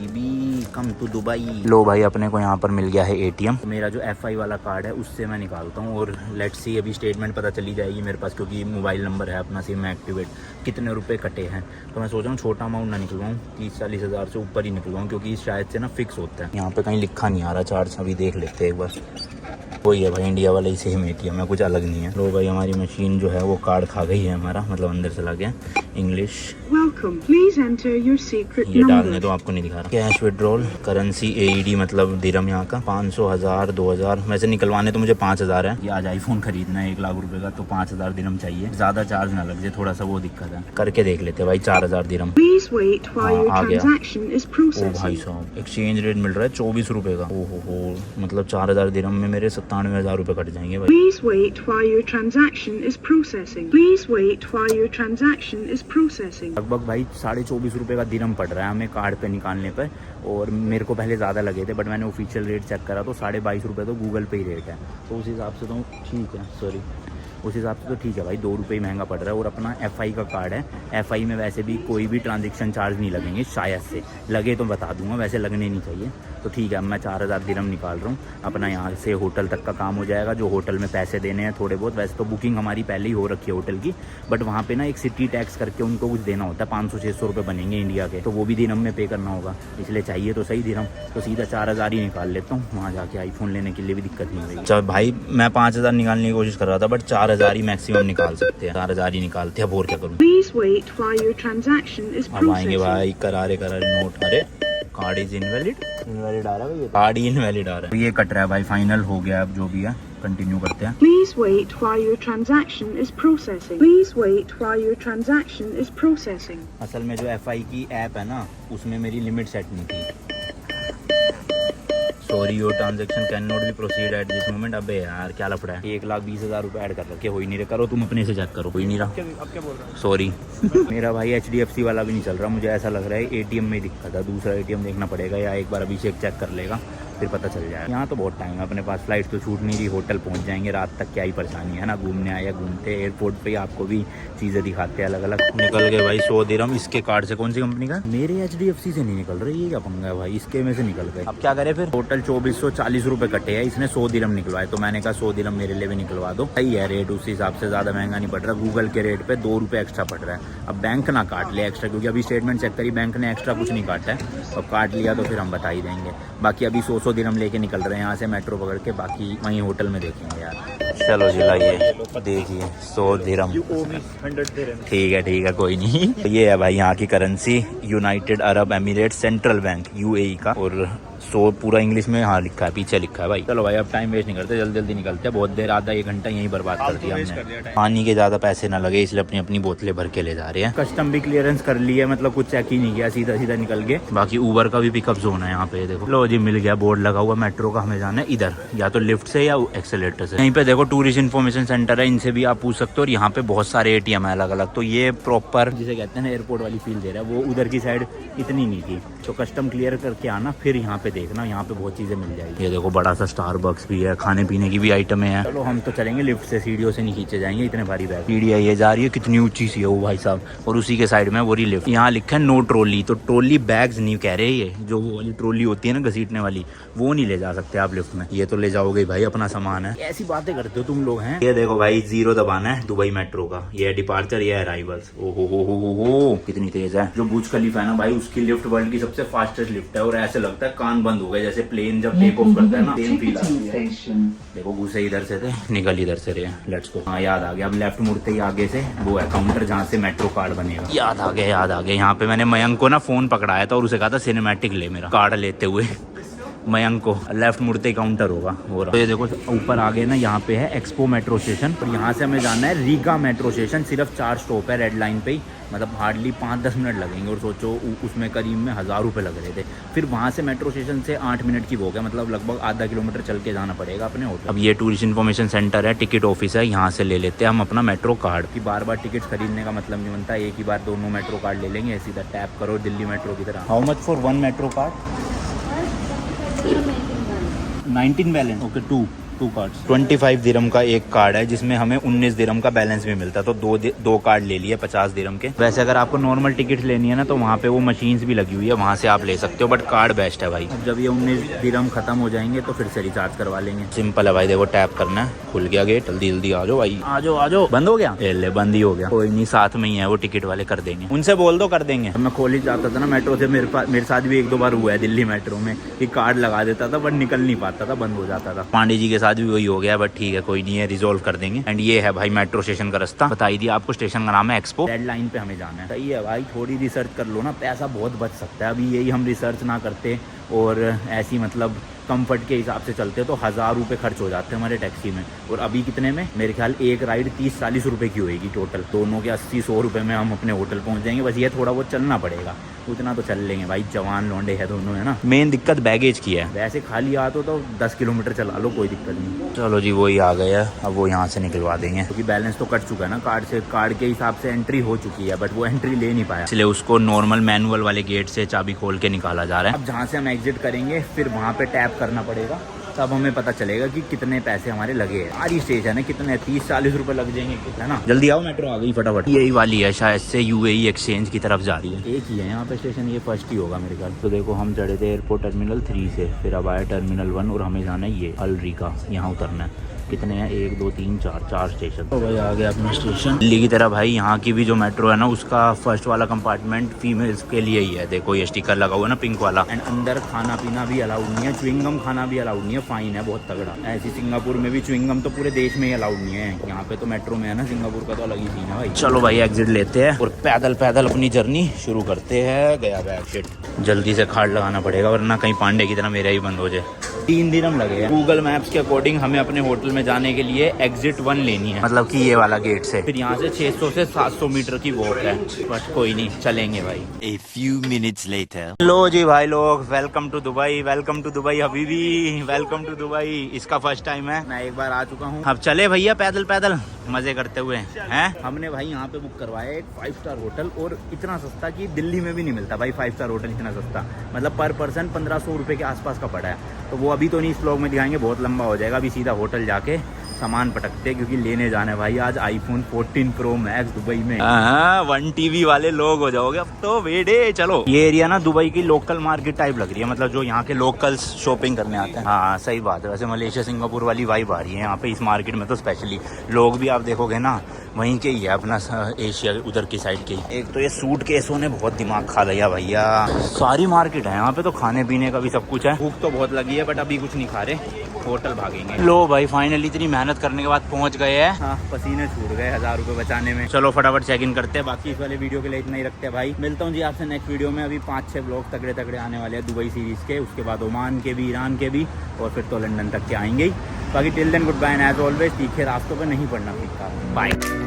कम टू दुबई। लो भाई अपने को यहाँ पर मिल गया है ATM। मेरा जो FI वाला कार्ड है उससे मैं निकालता हूँ, और लेट्स सी अभी स्टेटमेंट पता चली जाएगी मेरे पास, क्योंकि मोबाइल नंबर है अपना सिम में एक्टिवेट। कितने रुपए कटे हैं, तो मैं सोच रहा हूँ छोटा अमाउंट ना निकलवाऊँ, 30-40 हज़ार से ऊपर ही निकलवाऊँ, क्योंकि शायद से ना फिक्स होता है। यहाँ पे कहीं लिखा नहीं आ रहा चार्ज, अभी देख लेते हैं एक बार। वही है भाई, इंडिया वाला ही सेम ATM है, कुछ अलग नहीं है। लो भाई हमारी मशीन जो है वो कार्ड खा गई है हमारा, मतलब अंदर चला गया। इंग्लिश ये डालने तो आपको नहीं दिखा रहा। कैश विड्रॉल, करेंसी AED मतलब दिरहम यहाँ का, 500, 1000, 2000। वैसे निकलवाने तो मुझे 5000 है। ये आज आईफोन खरीदना है 1 लाख रुपए का, तो 5000 दिरहम चाहिए, ज्यादा चार्ज ना लग जाए, थोड़ा सा वो दिक्कत है। करके देख लेते भाई, 4000 दिरहम। आ गया। ओ भाई साहब, एक्सचेंज रेट मिल रहा है 24 रुपए का। ओहो हो, मतलब 4000 दिरहम में मेरे 97,000 रुपए कट जाएंगे भाई। Please wait while your transaction is processing. Please wait while your transaction is processing. लगभग भाई 24.5 रुपए का दिरहम पड़ रहा है हमें कार्ड पे निकालने पर, और मेरे को पहले ज़्यादा लगे थे, बट मैंने ऑफिशियल रेट चेक करा तो 22.5 रुपए तो गूगल पे ही रेट है, तो उस हिसाब से तो ठीक है। सॉरी, उस हिसाब से तो ठीक है भाई, 2 रुपये महंगा पड़ रहा है। और अपना FI का कार्ड है, FI में वैसे भी कोई भी ट्रांजेक्शन चार्ज नहीं लगेंगे, शायद से लगे तो बता दूंगा, वैसे लगने नहीं चाहिए। तो ठीक है, अब मैं 4000 दिरहम निकाल रहा हूँ। अपना यहाँ से होटल तक का काम हो जाएगा, जो होटल में पैसे देने हैं थोड़े बहुत। वैसे तो बुकिंग हमारी पहले ही हो रखी है होटल की, बट वहाँ पे ना एक सिटी टैक्स करके उनको कुछ देना होता है, 500-600 रुपये बनेंगे इंडिया के, तो वो भी दिरहम में पे करना होगा, इसलिए चाहिए तो सही दिरहम। तो सीधा 4000 ही निकाल लेता हूँ, वहाँ जाके आईफोन लेने के लिए भी दिक्कत नहीं होगी। चल भाई, मैं 5000 निकालने की कोशिश कर रहा था, बट 4000 ही मैक्सिमम निकाल सकते हैं, 4000 ही निकालते हैं, अब और क्या करूँ। Please wait while your transaction is अब आएंगे processing. भाई करारे नोट। अरे कार्ड इज इनवैलिड आ रहा है, कार्ड ही इनवैलिड आ रहा है। ये कट रहा है भाई, फाइनल हो गया, अब जो भी है कंटिन्यू करते हैं। Please wait while your transaction is processing. Please wait while your transaction is processing. असल में जो FI की ऐप है ना, उसमें मेरी लिमिट सेट नहीं थी। Sorry, your transaction can not be proceed at this moment. अबे यार क्या लफड़ा है, 1,20,000 रुपये ऐड कर रखे, हो ही नहीं रहे। करो तुम अपने से चेक करो, हो ही नहीं रहा। अब क्या बोल रहा हूँ? सॉरी मेरा भाई HDFC वाला भी नहीं चल रहा, मुझे ऐसा लग रहा है ATM में दिक्कत है, दूसरा ATM देखना पड़ेगा, या एक बार अभिषेक चेक कर लेगा, फिर पता चल जाएगा। यहाँ तो बहुत टाइम है अपने पास, फ्लाइट तो छूट नहीं रही, होटल पहुँच जाएंगे रात तक, क्या ही परेशानी है ना। घूमने आया, घूमते एयरपोर्ट पे आपको भी चीज़ें दिखाते हैं अलग अलग। निकल गए भाई 100 दिरहम इसके कार्ड से। कौन सी कंपनी का? मेरे HDFC से नहीं निकल रही, ये क्या पंगा है भाई, इसके में से निकल गए। अब क्या करें फिर, टोटल 2440 रुपये कटे हैं, इसने 100 दिरहम निकलवाए, तो मैंने कहा 100 दिरहम मेरे लिए भी निकलवा दो। सही है रेट, उस हिसाब से ज़्यादा महंगा नहीं पड़ रहा, गूगल के रेट पे 2 रुपये एक्स्ट्रा पड़ रहा है। अब बैंक ना काट ले एक्स्ट्रा, क्योंकि अभी स्टेटमेंट चेक करी, बैंक ने एक्स्ट्रा कुछ नहीं काटा है, और काट लिया तो फिर हम बता ही देंगे। बाकी अभी 100 दिरहम लेके निकल रहे हैं यहाँ से मेट्रो पकड़ के, बाकी वहीं होटल में देखेंगे यार। चलो जी लाइए, देखिए 100 दिरहम, ठीक है कोई नहीं। ये है भाई यहाँ की currency, United Arab emirate central bank UAE का, और 100 पूरा इंग्लिश में हाँ लिखा है, पीछे लिखा है भाई। चलो भाई अब टाइम वेस्ट नहीं करते, जल्दी जल्दी निकलते हैं, बहुत देर, आधा 1 घंटा यहीं बर्बाद कर दिया हमने। पानी के ज़्यादा पैसे ना लगे, इसलिए अपनी अपनी बोतलें भर के ले जा रहे हैं। कस्टम भी क्लियरेंस कर लिया, मतलब कुछ चेक ही नहीं किया, सीधा सीधा निकल गए। बाकी ऊबर का भी पिकअप जोन है यहाँ पे, देखो। लो जी मिल गया, बोर्ड लगा हुआ मेट्रो का, हमें जाना है इधर, या तो लिफ्ट से या एक्सेलेटर से। यहीं पे देखो टूरिस्ट इन्फॉर्मेशन सेंटर है, इनसे भी आप पूछ सकते हो, और यहाँ पे बहुत सारे ATM है अलग अलग। तो ये प्रॉपर जिसे कहते हैं एयरपोर्ट वाली फील दे रहा है, वो उधर की साइड इतनी नहीं थी। तो कस्टम क्लियर करके आना, फिर यहाँ पे देखना, यहाँ पे बहुत चीजें मिल जाएगी। ये देखो बड़ा सा स्टारबक्स भी है, खाने पीने की भी आइटमें हैं। चलो हम तो चलेंगे लिफ्ट से, सीढ़ियों से नहीं खींचे जाएंगे इतने भारी बैग। सीढ़ियाँ ये जा रही है, कितनी ऊंची सी है वो भाई साहब, और उसी के साइड में वो रही लिफ्ट। यहाँ लिखा है नो ट्रॉली, तो ट्रॉली बैग्स नहीं कह रहे, ये जो वो वाली ट्रॉली होती है ना घसीटने वाली, वो नहीं ले जा सकते आप लिफ्ट में। ये तो ले जाओगे भाई, अपना सामान है। ऐसी बातें करते हो तुम लोग हैं। ये देखो भाई 0 दबाना है दुबई मेट्रो का, ये है डिपार्चर, ये है अराइवल्स। ओहो कितनी तेज है। जो बुर्ज खलीफा है ना भाई, उसकी लिफ्ट वर्ल्ड की सबसे फास्टेस्ट लिफ्ट है, और ऐसे लगता है कान बंद हो गए, जैसे प्लेन जब टेक ऑफ करता है ना, सेम फील आती है। देखो घुसे इधर से थे, निकल इधर से रहे। Let's go. हाँ याद आ गया, अब लेफ्ट मुड़ते ही आगे से वो है काउंटर, जहाँ से मेट्रो कार्ड बनेगा। याद आ गया। यहाँ पे मैंने मयंक को ना फोन पकड़ाया था, और उसे कहा था सिनेमैटिक ले मेरा कार्ड लेते हुए। मयंक को लेफ्ट मुड़ते काउंटर होगा। तो ये देखो ऊपर आगे ना, यहाँ पे है एक्सपो मेट्रो स्टेशन, और यहाँ से हमें जाना है रीगा मेट्रो स्टेशन। सिर्फ 4 स्टॉप है रेड लाइन पे ही, मतलब हार्डली 5-10 मिनट लगेंगे, और सोचो उसमें करीब में 1000 रुपये लग रहे थे। फिर वहाँ से मेट्रो स्टेशन से 8 मिनट की वो गया, मतलब लगभग आधा किलोमीटर चल के जाना पड़ेगा अपने होटल। अब ये टूरिस्ट इन्फॉर्मेशन सेंटर है, टिकट ऑफिस है, यहाँ से ले लेते हैं हम अपना मेट्रो कार्ड। कि बार बार टिकट खरीदने का मतलब नहीं बनता, एक ही बार दोनों मेट्रो कार्ड ले लेंगे, सीधा टैप करो दिल्ली मेट्रो की तरह। How much for 1 metro card? 19 balance, okay 2 cards. 25 दिरहम का एक कार्ड है, जिसमें हमें 19 दिरहम का बैलेंस भी मिलता है, तो दो कार्ड ले लिए 50 दिरहम के। वैसे अगर आपको नॉर्मल टिकट लेनी है ना, तो वहाँ पे वो मशीन्स भी लगी हुई है, वहाँ से आप ले सकते हो, बट कार्ड बेस्ट है भाई। अब जब ये 19 दिरहम खत्म हो जाएंगे तो फिर से रिचार्ज करवा लेंगे। सिंपल है भाई, देखो टैप करना है, खुल गया गेट। जल्दी आ जाओ भाई, आ जाओ। बंद हो गया, ले बंद ही हो गया, कोई नहीं, साथ में ही है वो टिकट वाले, कर देंगे, उनसे बोल दो कर देंगे। मैं खोल ही जाता था ना मेट्रो से, मेरे साथ भी 1-2 बार हुआ है दिल्ली मेट्रो में, कि कार्ड लगा देता था बट निकल नहीं पाता था, बंद हो जाता था। पांडे जी के साथ भी वही हो गया, बट ठीक है कोई नहीं है, रिजोल्व कर देंगे। एंड ये है भाई मेट्रो स्टेशन का रास्ता, बता ही दिया आपको। स्टेशन का नाम है एक्सपो। डेड लाइन पे हमें जाना है। सही है भाई, थोड़ी रिसर्च कर लो ना, पैसा बहुत बच सकता है। अभी यही हम रिसर्च ना करते और ऐसी मतलब कंफर्ट के हिसाब से चलते तो 1000 रुपये खर्च हो जाते हैं हमारे टैक्सी में। और अभी कितने में, मेरे ख्याल एक राइड 30-40 रुपये की होएगी टोटल। दोनों के 80-100 रुपये में हम अपने होटल पहुंच जाएंगे। बस ये थोड़ा बहुत चलना पड़ेगा, उतना तो चल लेंगे भाई, जवान लौंडे है दोनों, है ना। मेन दिक्कत बैगेज की है। वैसे खाली आ तो 10 किलोमीटर चला लो, कोई दिक्कत नहीं। चलो जी, वही आ गया, अब वो यहाँ से निकलवा देंगे क्योंकि बैलेंस तो कट चुका है ना कार्ड से। कार्ड के हिसाब से एंट्री हो चुकी है, बट वो एंट्री ले नहीं पाया, इसलिए उसको नॉर्मल मैनुअल वाले गेट से चाबी खोल के निकाला जा रहा है। अब जहाँ से हम एग्जिट करेंगे फिर वहाँ पे टैप करना पड़ेगा, तब हमें पता चलेगा कि कितने पैसे हमारे लगे हैं। सारी स्टेशन है, कितने 30-40 रुपए लग जाएंगे, है ना। जल्दी आओ, मेट्रो आ गई फटाफट। यही वाली है शायद से, UAE एक्सचेंज की तरफ जा रही है। एक ही है यहाँ पे स्टेशन, ये फर्स्ट ही होगा मेरे ख्याल। तो देखो हम चढ़े थे एयरपोर्ट टर्मिनल 3 से, फिर अब आया टर्मिनल 1 और हमें जाना है ये अल रीका, यहाँ उतरना है। कितने हैं, 1 2 3 4 स्टेशन। तो भाई आ गया अपना स्टेशन दिल्ली की तरह। भाई यहाँ की भी जो मेट्रो है ना, उसका फर्स्ट वाला कंपार्टमेंट फीमेल्स के लिए ही है। देखो ये स्टिकर लगा हुआ है ना, पिंक वाला। एंड अंदर खाना पीना भी अलाउड नहीं है, च्युइंगम खाना भी अलाउड नहीं है, फाइन है बहुत तगड़ा। ऐसी सिंगापुर में भी च्युइंगम तो पूरे देश में ही अलाउड नहीं है, यहाँ पे तो मेट्रो में है ना। सिंगापुर का तो अलग ही सीन है भाई। चलो भाई एग्जिट लेते हैं और पैदल अपनी जर्नी शुरू करते हैं। गया बैग शिट, जल्दी से कार्ड लगाना पड़ेगा वरना कहीं पांडे की तरह मेरा ही बंद हो जाए। 3 दिन हम लगे हैं। गूगल मैप्स के अकॉर्डिंग हमें अपने होटल में जाने के लिए एग्जिट 1 लेनी है, मतलब कि ये वाला गेट से। फिर यहाँ से 600 से 700 मीटर की वॉक है, बट कोई नहीं, चलेंगे भाई। A few minutes later. लो जी भाई लोग, welcome to Dubai, welcome to Dubai हबीबी, वेलकम टू दुबई। इसका फर्स्ट टाइम है, मैं एक बार आ चुका हूँ। अब चले भैया पैदल मजे करते हुए हैं। हमने भाई यहाँ पे बुक करवाया एक 5 स्टार होटल, और इतना सस्ता कि दिल्ली में भी नहीं मिलता भाई 5 स्टार होटल इतना सस्ता। मतलब पर पर्सन 1500 रुपये के आसपास का पड़ा है। तो वो अभी तो नहीं इस व्लॉग में दिखाएंगे, बहुत लंबा हो जाएगा। अभी सीधा होटल जाके सामान पटकते क्योंकि लेने जाने भाई आज iPhone 14 Pro Max दुबई में। 1 TV वाले लोग हो जाओगे अब तो बेटे। चलो, ये एरिया ना दुबई की लोकल मार्केट टाइप लग रही है, मतलब जो यहाँ के लोकल्स शॉपिंग करने आते हैं। हाँ सही बात है। वैसे मलेशिया सिंगापुर वाली वाइब आ रही है यहाँ पे इस मार्केट में तो स्पेशली। लोग भी आप देखोगे ना वहीं के ही है, अपना एशिया उधर की साइड के ही। एक तो ये सूट केसों ने बहुत दिमाग खा लिया भैया। सारी मार्केट है यहाँ पे तो, खाने पीने का भी सब कुछ है। भूख तो बहुत लगी है बट अभी कुछ नहीं खा रहे, होटल भागेंगे। लो भाई फाइनली इतनी मेहनत करने के बाद पहुंच गए हैं। हाँ, पसीने छूट गए 1000 रुपये बचाने में। चलो फटाफट चेक इन करते हैं। बाकी इस वाले वीडियो के लिए इतना ही रखते हैं भाई। मिलता हूँ जी आपसे नेक्स्ट वीडियो में। अभी 5-6 ब्लॉग तगड़े आने वाले हैं दुबई सीरीज के, उसके बाद ओमान के भी, ईरान के भी, और फिर तो लंदन तक के आएंगे ही। बाकी till then goodbye and as always तीखे रास्तों पर नहीं पड़ना सीखा। बाय।